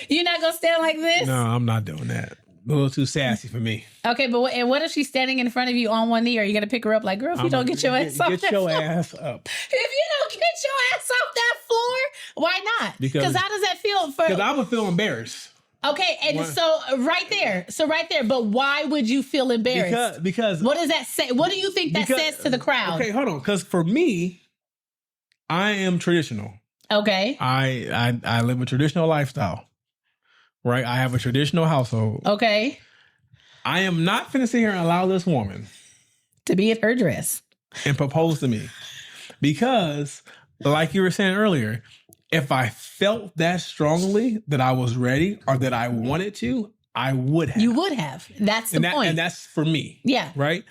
You're not gonna stand like this? No, I'm not doing that. A little too sassy for me. Okay, but what if she's standing in front of you on one knee? Are you gonna pick her up like, girl, if you don't get your ass off that floor? Get your ass up. If you don't get your ass off that floor, why not? Because how does that feel? Because I would feel embarrassed. Okay, and so right there. But why would you feel embarrassed? Because what does that say? What do you think that says to the crowd? Okay, hold on. Because for me, I am traditional. Okay. I live a traditional lifestyle. Right? I have a traditional household. Okay. I am not finna sit here and allow this woman to be in her dress and propose to me. Because, like you were saying earlier, if I felt that strongly that I was ready or that I wanted to, I would have. You would have. That's the point. And that's for me. Yeah. Right?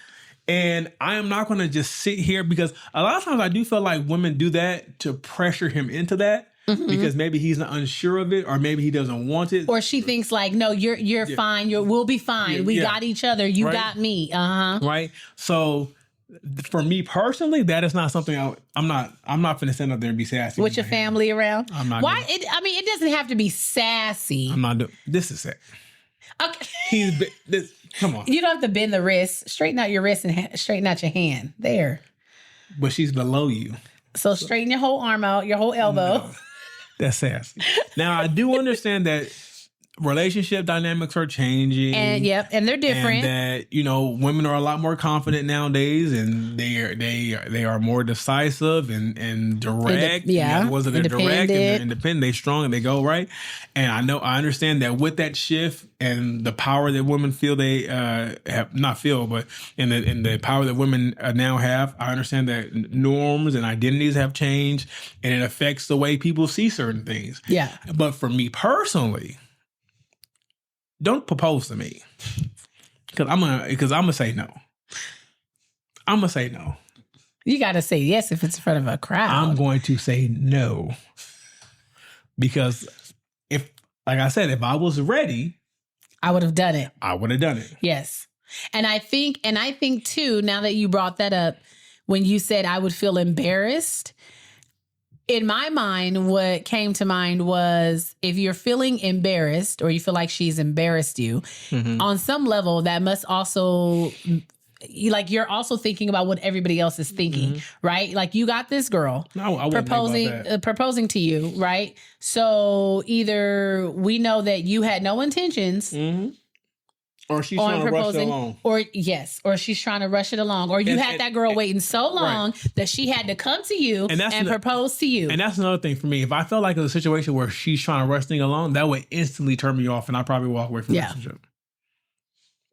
And I am not going to just sit here, because a lot of times I do feel like women do that to pressure him into that. Because maybe he's not unsure of it, or maybe he doesn't want it, or she thinks like, no, you're fine. We'll be fine. We got each other. You got me. Right. So For me personally, that is not something I'm not finna stand up there and be sassy with your family around. I'm not. Why? It doesn't have to be sassy. I'm not doing. This is it. Okay. Come on. You don't have to bend the wrist. Straighten out your wrist and straighten out your hand. There. But she's below you. So straighten your whole arm out, your whole elbow. No, that's sassy. Now I do understand that relationship dynamics are changing, and they're different. And that women are a lot more confident nowadays, and they are more decisive and direct. They're direct and they're independent. They strong and they go right. And I understand that with that shift and the power that women feel they have not feel, but in the power that women now have, I understand that norms and identities have changed, and it affects the way people see certain things. Yeah, but for me personally, don't propose to me, because I'm gonna say no. I'm gonna say no. You gotta say yes if it's in front of a crowd. I'm going to say no, because if I was ready, I would have done it. I would have done it. Yes, and I think too. Now that you brought that up, when you said I would feel embarrassed. In my mind, what came to mind was if you're feeling embarrassed or you feel like she's embarrassed you, on some level, that must also, you're also thinking about what everybody else is thinking, right? Like you got this girl proposing to you, right? So either we know that you had no intentions. Or she's trying to rush it along. Or she's trying to rush it along. Or you had that girl waiting so long that she had to come to you and propose to you. And that's another thing for me. If I felt like it was a situation where she's trying to rush things along, that would instantly turn me off and I'd probably walk away from the relationship.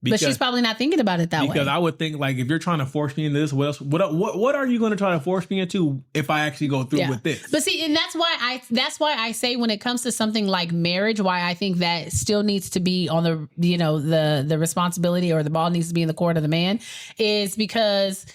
But she's probably not thinking about it that way. Because I would think, like, if you're trying to force me into this, what are you going to try to force me into if I actually go through with this? But see, and that's why I say when it comes to something like marriage, why I think that still needs to be on the responsibility, or the ball needs to be in the court of the man, is because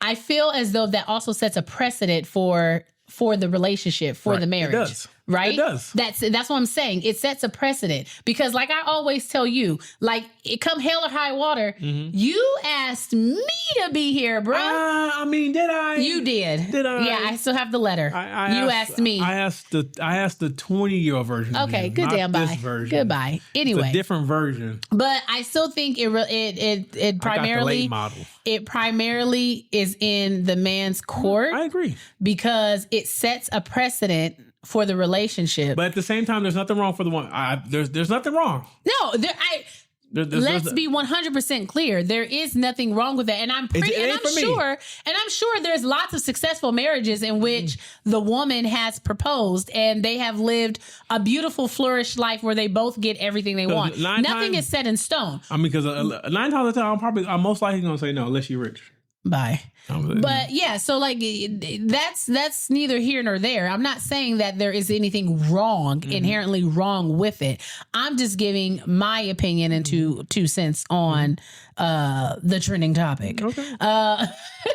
I feel as though that also sets a precedent for the relationship, for the marriage. It does. Right? It does. That's what I'm saying. It sets a precedent because, like I always tell you, like it come hell or high water, you asked me to be here, bro. I mean, did I? You did. Did I? Yeah, I still have the letter. You asked me. I asked the 20-year-old version. Okay, good damn bye. Goodbye. Anyway, it's a different version. But I still think it primarily model. It primarily is in the man's court. I agree, because it sets a precedent for the relationship. But at the same time, there's nothing wrong for the one. There's nothing wrong. No, let's be 100% clear. There is nothing wrong with that, and I'm sure there's lots of successful marriages in which the woman has proposed and they have lived a beautiful, flourished life where they both get everything they want. Nothing is set in stone. I mean, because 9 times out of 10, I'm most likely going to say no unless you're rich. Bye. But yeah, so like that's neither here nor there. I'm not saying that there is anything wrong, inherently wrong with it. I'm just giving my opinion and two cents on the trending topic. Okay.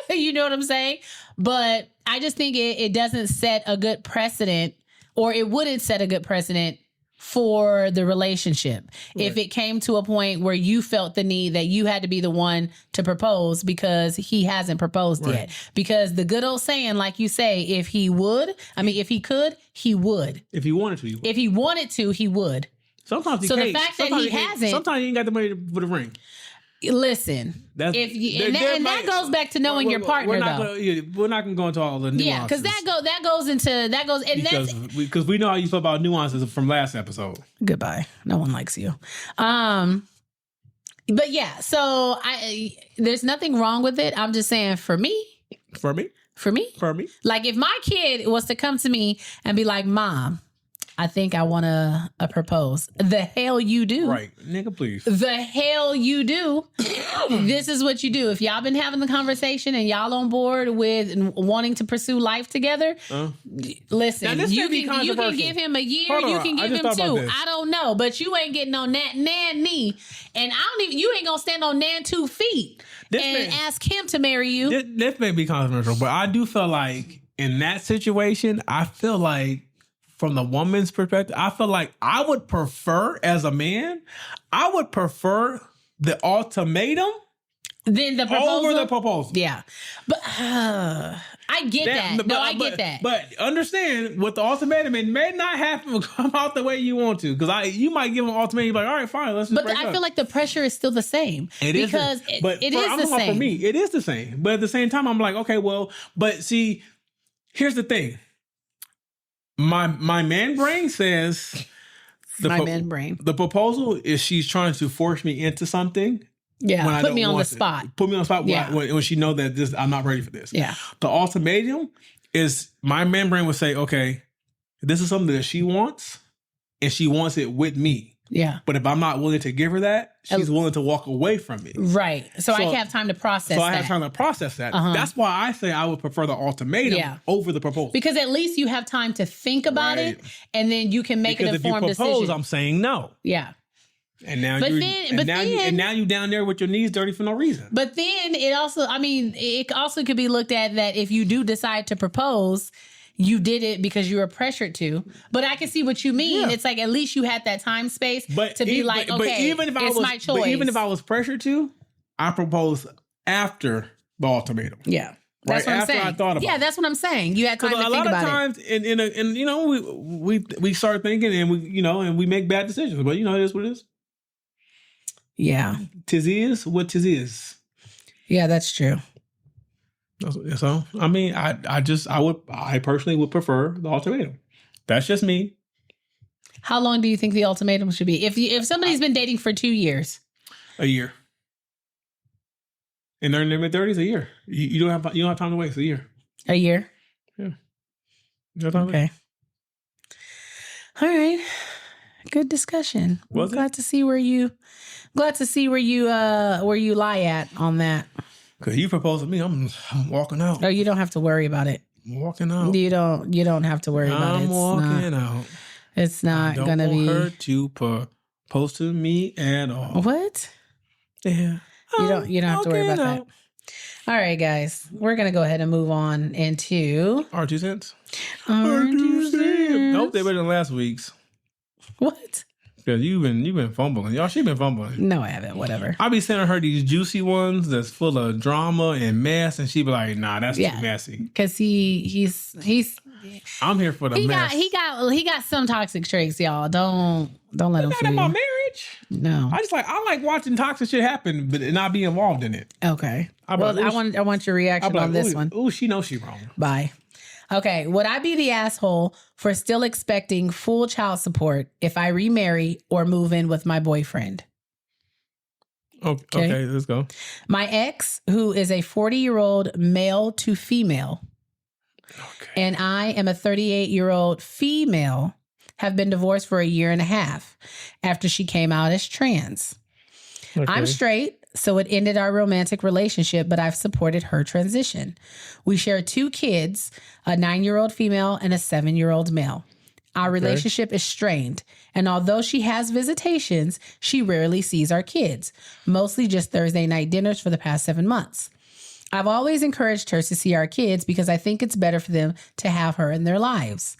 You know what I'm saying? But I just think it doesn't set a good precedent, or it wouldn't set a good precedent for the relationship. Right. If it came to a point where you felt the need that you had to be the one to propose because he hasn't proposed yet. Because the good old saying, like you say, if he could, he would. If he wanted to, he would. If he wanted to, he would. Sometimes he can't. The fact that he hasn't. Sometimes he ain't got the money to put a ring. Listen, that goes back to knowing your partner. We're not going to go into all the nuances. Yeah, because because we know how you feel about nuances from last episode. Goodbye. No one likes you. But yeah, so there's nothing wrong with it. I'm just saying, for me, like if my kid was to come to me and be like, "Mom, I think I want to propose." The hell you do. Right. Nigga, please. The hell you do. This is what you do. If y'all been having the conversation and y'all on board with wanting to pursue life together, listen, you can give him a year, you can give him 2. I don't know, but you ain't getting on that nan knee. And you ain't going to stand on nan 2 feet ask him to marry you. This may be controversial, but I do feel like in that situation, I feel like from the woman's perspective, I feel like I would prefer, as a man, the ultimatum Then the proposal? Over the proposal. Yeah. But I get that. No, I get that. But understand, with the ultimatum, it may not happen come out the way you want to. Because you might give an ultimatum, you're like, all right, fine, let's just break I up. feel like the pressure is still the same. It is. Because it is the same. For me, it is the same. But at the same time, I'm like, okay, well, but see, here's the thing. My man brain says... The proposal is she's trying to force me into something. Yeah, put me on the spot. Put me on the spot when she know that I'm not ready for this. Yeah. The ultimatum is my man brain would say, okay, this is something that she wants, and she wants it with me. Yeah. But if I'm not willing to give her that, she's willing to walk away from me. Right. So I have time to process that. I have time to process that. That's why I say I would prefer the ultimatum over the proposal. Because at least you have time to think about it, and then you can make an informed decision. If you propose, I'm saying no. Yeah. And now you down there with your knees dirty for no reason. But then it also could be looked at that if you do decide to propose, you did it because you were pressured to. But I can see what you mean. Yeah. It's like at least you had that time space to be like, okay, it's my choice. But even if I was pressured to, I proposed after the ultimatum. Yeah. That's what I'm saying. I thought about it. That's what I'm saying. You had time to think about it. A lot of times, we start thinking and we make bad decisions. But it is what it is. Yeah. Tis is what tis is. Yeah, that's true. So, I mean, I personally would prefer the ultimatum. That's just me. How long do you think the ultimatum should be? If somebody's been dating for 2 years? A year. And they're in their mid-30s, a year. You don't have time to waste. A year. A year? Yeah. Okay. All right. Good discussion. Glad to see where you lie at on that. Cause you proposed to me, I'm walking out. Oh, you don't have to worry about it. I'm walking out. You don't have to worry about it. I'm walking out. It's not gonna be. I don't want her to propose to me at all. What? Yeah. You don't have to worry about that. All right, guys, we're gonna go ahead and move on into our 2 cents. Our 2 cents. Nope, they better than last week's. What? Because you've been fumbling. Y'all, she been fumbling. No, I haven't. Whatever. I be sending her these juicy ones that's full of drama and mess, and she be like, "Nah, that's too messy." Because he's. I'm here for the mess. He got some toxic traits, y'all. Don't let him fool you. Not about marriage. No. I like watching toxic shit happen, but not be involved in it. Okay. I want your reaction on this one. Ooh, she knows she wrong. Bye. Okay, would I be the asshole for still expecting full child support if I remarry or move in with my boyfriend? Okay, let's go. My ex, who is a 40-year-old male to female, and I am a 38-year-old female, have been divorced for 1.5 years after she came out as trans. Okay. I'm straight, so it ended our romantic relationship, but I've supported her transition. We share 2 kids, a 9-year-old female and a 7-year-old male. Our relationship is strained, and although she has visitations, she rarely sees our kids, mostly just Thursday night dinners for the past 7 months. I've always encouraged her to see our kids because I think it's better for them to have her in their lives.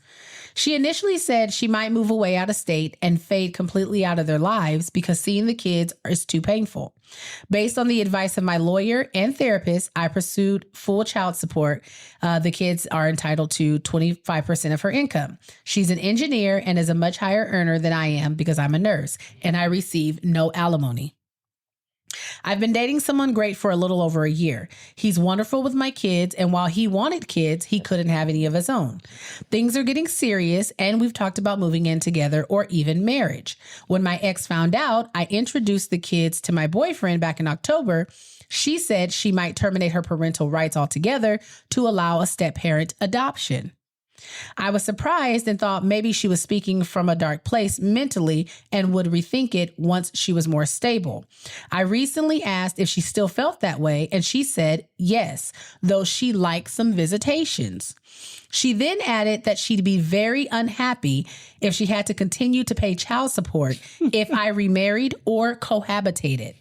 She initially said she might move away out of state and fade completely out of their lives because seeing the kids is too painful. Based on the advice of my lawyer and therapist, I pursued full child support. The kids are entitled to 25% of her income. She's an engineer and is a much higher earner than I am because I'm a nurse, and I receive no alimony. I've been dating someone great for a little over 1 year. He's wonderful with my kids, and while he wanted kids, he couldn't have any of his own. Things are getting serious, and we've talked about moving in together or even marriage. When my ex found out, I introduced the kids to my boyfriend back in October. She said she might terminate her parental rights altogether to allow a step-parent adoption. I was surprised and thought maybe she was speaking from a dark place mentally and would rethink it once she was more stable. I recently asked if she still felt that way, and she said yes, though she liked some visitations. She then added that she'd be very unhappy if she had to continue to pay child support if I remarried or cohabitated.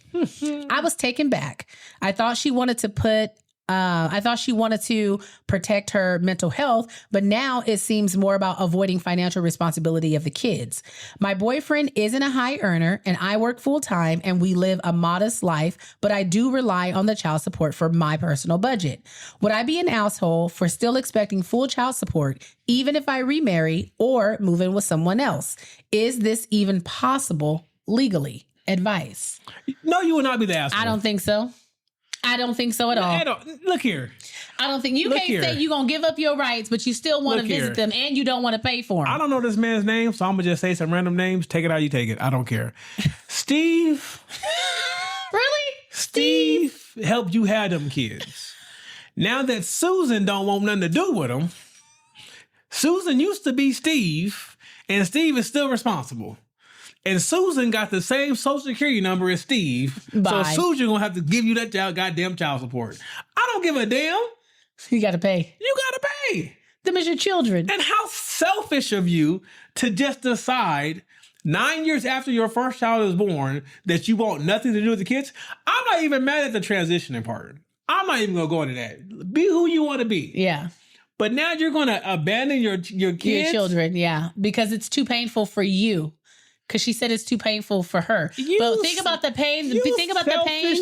I was taken back. I thought she wanted to put I thought she wanted to protect her mental health, but now it seems more about avoiding financial responsibility of the kids. My boyfriend isn't a high earner and I work full time and we live a modest life, but I do rely on the child support for my personal budget. Would I be an asshole for still expecting full child support, even if I remarry or move in with someone else? Is this even possible legally? Advice. No, you would not be the asshole. I don't think so. I don't think so at all. Look here. I don't think you can't say you're going to give up your rights, but you still want to visit them and you don't want to pay for them. I don't know this man's name, so I'm going to just say some random names. Take it how you take it. I don't care. Steve. Really? Steve helped you have them kids. Now that Susan don't want nothing to do with them, Susan used to be Steve, and Steve is still responsible. And Susan got the same social security number as Steve. Bye. So Susan gonna have to give you that goddamn child support. I don't give a damn. You got to pay. You got to pay. Them is your children. And how selfish of you to just decide 9 years after your first child is born that you want nothing to do with the kids. I'm not even mad at the transitioning part. I'm not even gonna go into that. Be who you want to be. Yeah. But now you're gonna abandon your kids? Your children, yeah. Because it's too painful for you. Because she said it's too painful for her. But think about the pain. Think about the pain.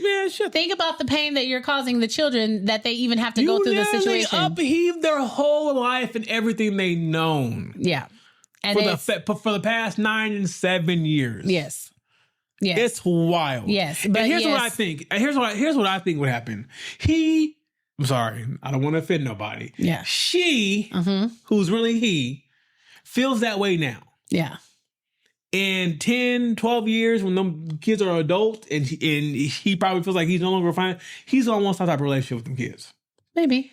Man, think about the pain that you're causing the children that they even have to go through the situation. You upheave their whole life and everything they known. Yeah. And for the past 9 and 7 years. Yes. Yes. It's wild. Yes. But here's what I think. Here's what I think would happen. I'm sorry. I don't want to offend nobody. Yeah. She, who's really he, feels that way now. Yeah. In 10, 12 years, when them kids are adults and he probably feels like he's no longer fine, he's going to want some type of relationship with them kids. Maybe.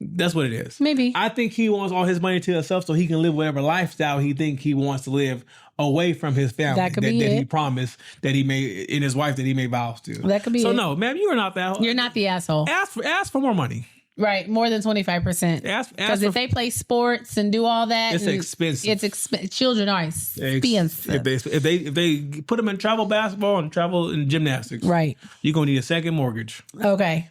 That's what it is. Maybe. I think he wants all his money to himself so he can live whatever lifestyle he thinks he wants to live away from his family that he promised that he made in his wife that he made vows to. That could be so it. No, ma'am, you are not that. You're not the asshole. Ask for more money. Right, more than 25%. Because if they play sports and do all that, it's expensive. Children are expensive. If they put them in travel basketball and travel in gymnastics, right, you're gonna need a second mortgage. Okay,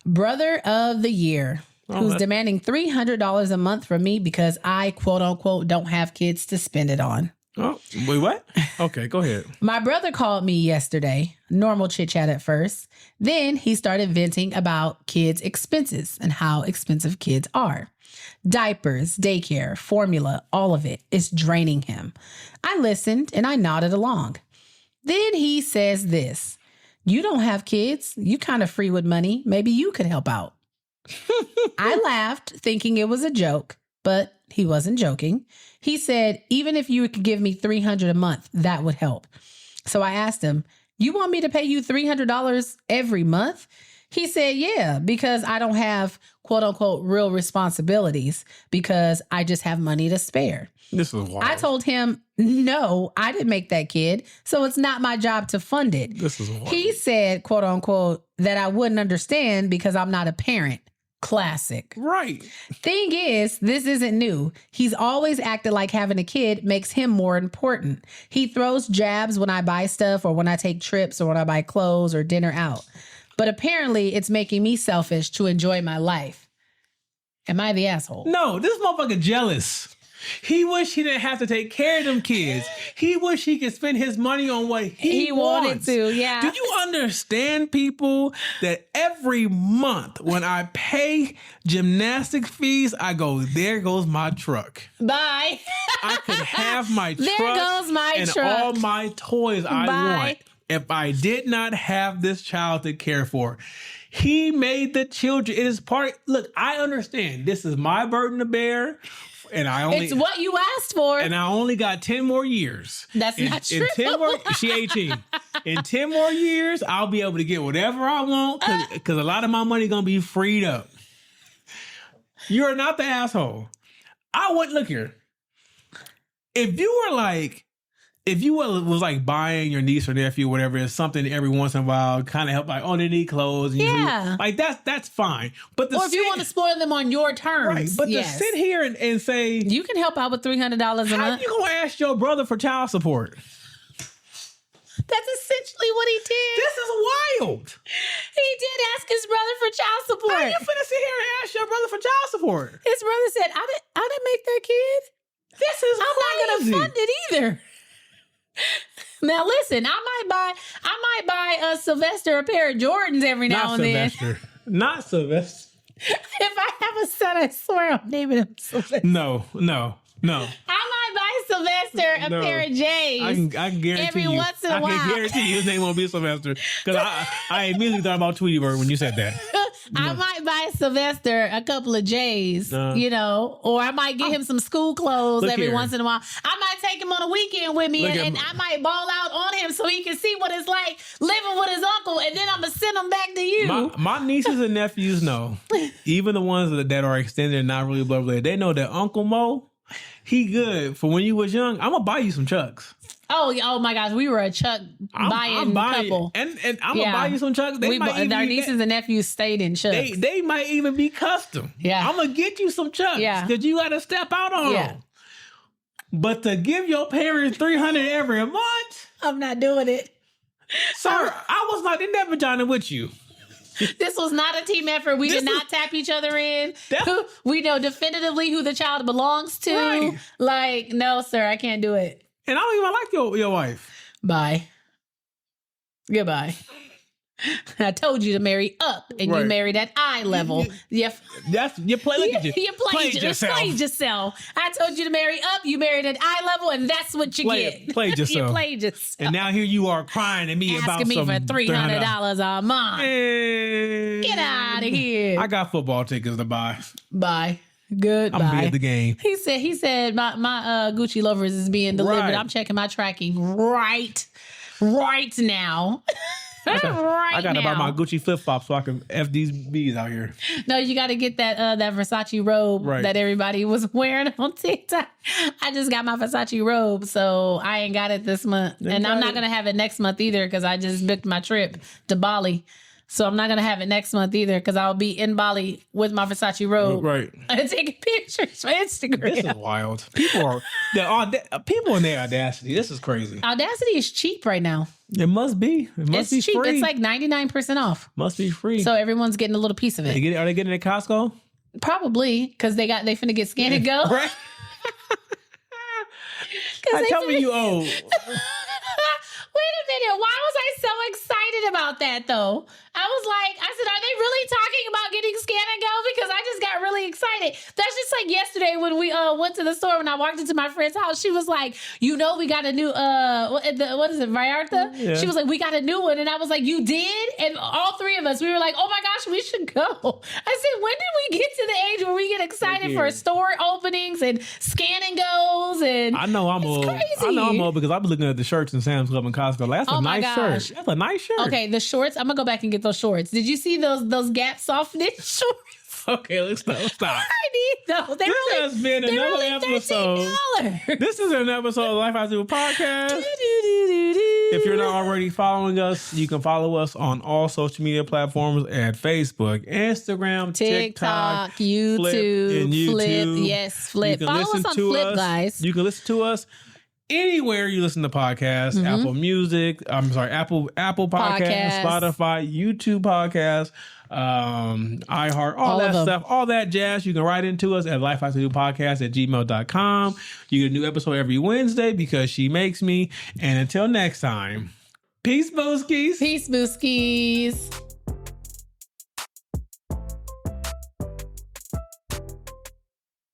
brother of the year. Who's demanding $300 a month from me because I, quote unquote, don't have kids to spend it on. Oh, wait, what? Okay, go ahead. My brother called me yesterday. Normal chit chat at first. Then he started venting about kids' expenses and how expensive kids are. Diapers, daycare, formula, all of it is draining him. I listened and I nodded along. Then he says this: "You don't have kids. You kind of free with money. Maybe you could help out." I laughed, thinking it was a joke, but he wasn't joking. He said, "Even if you could give me $300 a month, that would help." So I asked him, "You want me to pay you $300 every month?" He said, "Yeah, because I don't have, quote unquote, real responsibilities because I just have money to spare." This is wild. I told him, "No, I didn't make that kid, so it's not my job to fund it." This is wild. He said, quote unquote, that I wouldn't understand because I'm not a parent. Classic. Right. Thing is, this isn't new. He's always acted like having a kid makes him more important. He throws jabs when I buy stuff or when I take trips or when I buy clothes or dinner out. But apparently it's making me selfish to enjoy my life. Am I the asshole? No, this motherfucker jealous. He wish he didn't have to take care of them kids. He wish he could spend his money on what he wanted to, yeah. Do you understand, people, that every month when I pay gymnastic fees, I go, there goes my truck. Bye. I could have my truck there goes my and truck. all my toys I Bye. want if I did not have this child to care for. He made the children. It is part. Look, I understand. This is my burden to bear. And it's what you asked for. And I only got 10 more years. That's not true. In 10 more, she 18. In 10 more years, I'll be able to get whatever I want because a lot of my money going to be freed up. You're not the asshole. I wouldn't look here. If you was like buying your niece or nephew, whatever, it's something every once in a while, kind of help, like, oh, they need clothes. And yeah. Like that's fine. But or if you want to spoil them on your terms. Right. But to sit here and say, you can help out with $300 a month. How you going to ask your brother for child support? That's essentially what he did. This is wild. He did ask his brother for child support. How you finna sit here and ask your brother for child support? His brother said, I didn't make that kid. This is I'm not gonna fund it either. Now listen, I might buy Sylvester a pair of Jordans every now and then. Not Sylvester. If I have a son, I swear I'm naming him Sylvester. No. I might buy Sylvester a pair of J's. I can guarantee every you. once in a while. I can guarantee you his name won't be Sylvester. Because I immediately thought about Tweety Bird when you said that. I might buy Sylvester a couple of J's, you know, or I might get him some school clothes every once in a while. I might take him on a weekend with me and I might ball out on him so he can see what it's like living with his uncle, and then I'm going to send him back to you. My nieces and nephews know, even the ones that are extended and not really blood related, they know that Uncle Mo, he good for when you was young. I'm going to buy you some Chucks. Oh my gosh, we were a Chuck buying couple. And I'm going to buy you some Chucks. Our nieces and nephews stayed in Chucks. They might even be custom. Yeah. I'm going to get you some Chucks. Yeah. Because you got to step out on them. But to give your parents $300 every month? I'm not doing it. Sir, I was not in that vagina with you. This was not a team effort. We did not tap each other in. We know definitively who the child belongs to. Right. Like, no, sir, I can't do it. And I don't even like your wife. Bye. Goodbye. I told you to marry up, and you married at eye level. You play. Look at you. You played yourself. I told you to marry up. You married at eye level, and that's what you get. Played yourself. You played yourself. And now here you are crying to me asking me for $300 a month. Hey. Get out of here. I got football tickets to buy. Bye. Goodbye. I'm gonna be at the game. He said my Gucci Lovers is being delivered. Right. I'm checking my tracking right now. I gotta buy my Gucci flip flops so I can F these bees out here. No, you got to get that Versace robe that everybody was wearing on TikTok. I just got my Versace robe, so I ain't got it this month, and I'm not gonna have it next month either because I just booked my trip to Bali. So I'm not going to have it next month either because I'll be in Bali with my Versace robe. Right. And taking pictures for Instagram. This is wild. People in their audacity. This is crazy. Audacity is cheap right now. It must be. It must be cheap. free. It's like 99% off. Must be free. So everyone's getting a little piece of it. Are they getting it at Costco? Probably because they finna get Scan and Go. Right. Tell me you old. Wait a minute. Why was I so excited about that, though? I said, are they really talking about getting Scan and Go? Because I just got really excited. That's just like yesterday when we went to the store. When I walked into my friend's house, she was like, we got a new, what is it, Vallarta? Yeah. She was like, we got a new one. And I was like, you did? And all three of us, we were like, oh my gosh, we should go. I said, when did we get to the age where we get excited for store openings and Scan and Goes? And I know I'm old. Crazy. I know I'm old because I've been looking at the shirts in Sam's Club and Costco. Like, that's a nice shirt. That's a nice shirt. Okay, the shorts. I'm gonna go back and get those shorts. Did you see those Gap soft knit shorts? Okay, let's stop. I need those. This has been another episode. This is an episode of Life I Do podcast. If you're not already following us, you can follow us on all social media platforms at Facebook, Instagram, TikTok, YouTube, Flip. Yes, Flip. Follow us on Flip, guys. You can listen to us anywhere you listen to podcasts, Apple Music, Apple Podcasts, Spotify, YouTube Podcasts, iHeart, all that stuff, all that jazz. You can write into us at lifehastoDopodcast@gmail.com. You get a new episode every Wednesday because she makes me. And until next time, peace, Booskies. Peace, Booskies.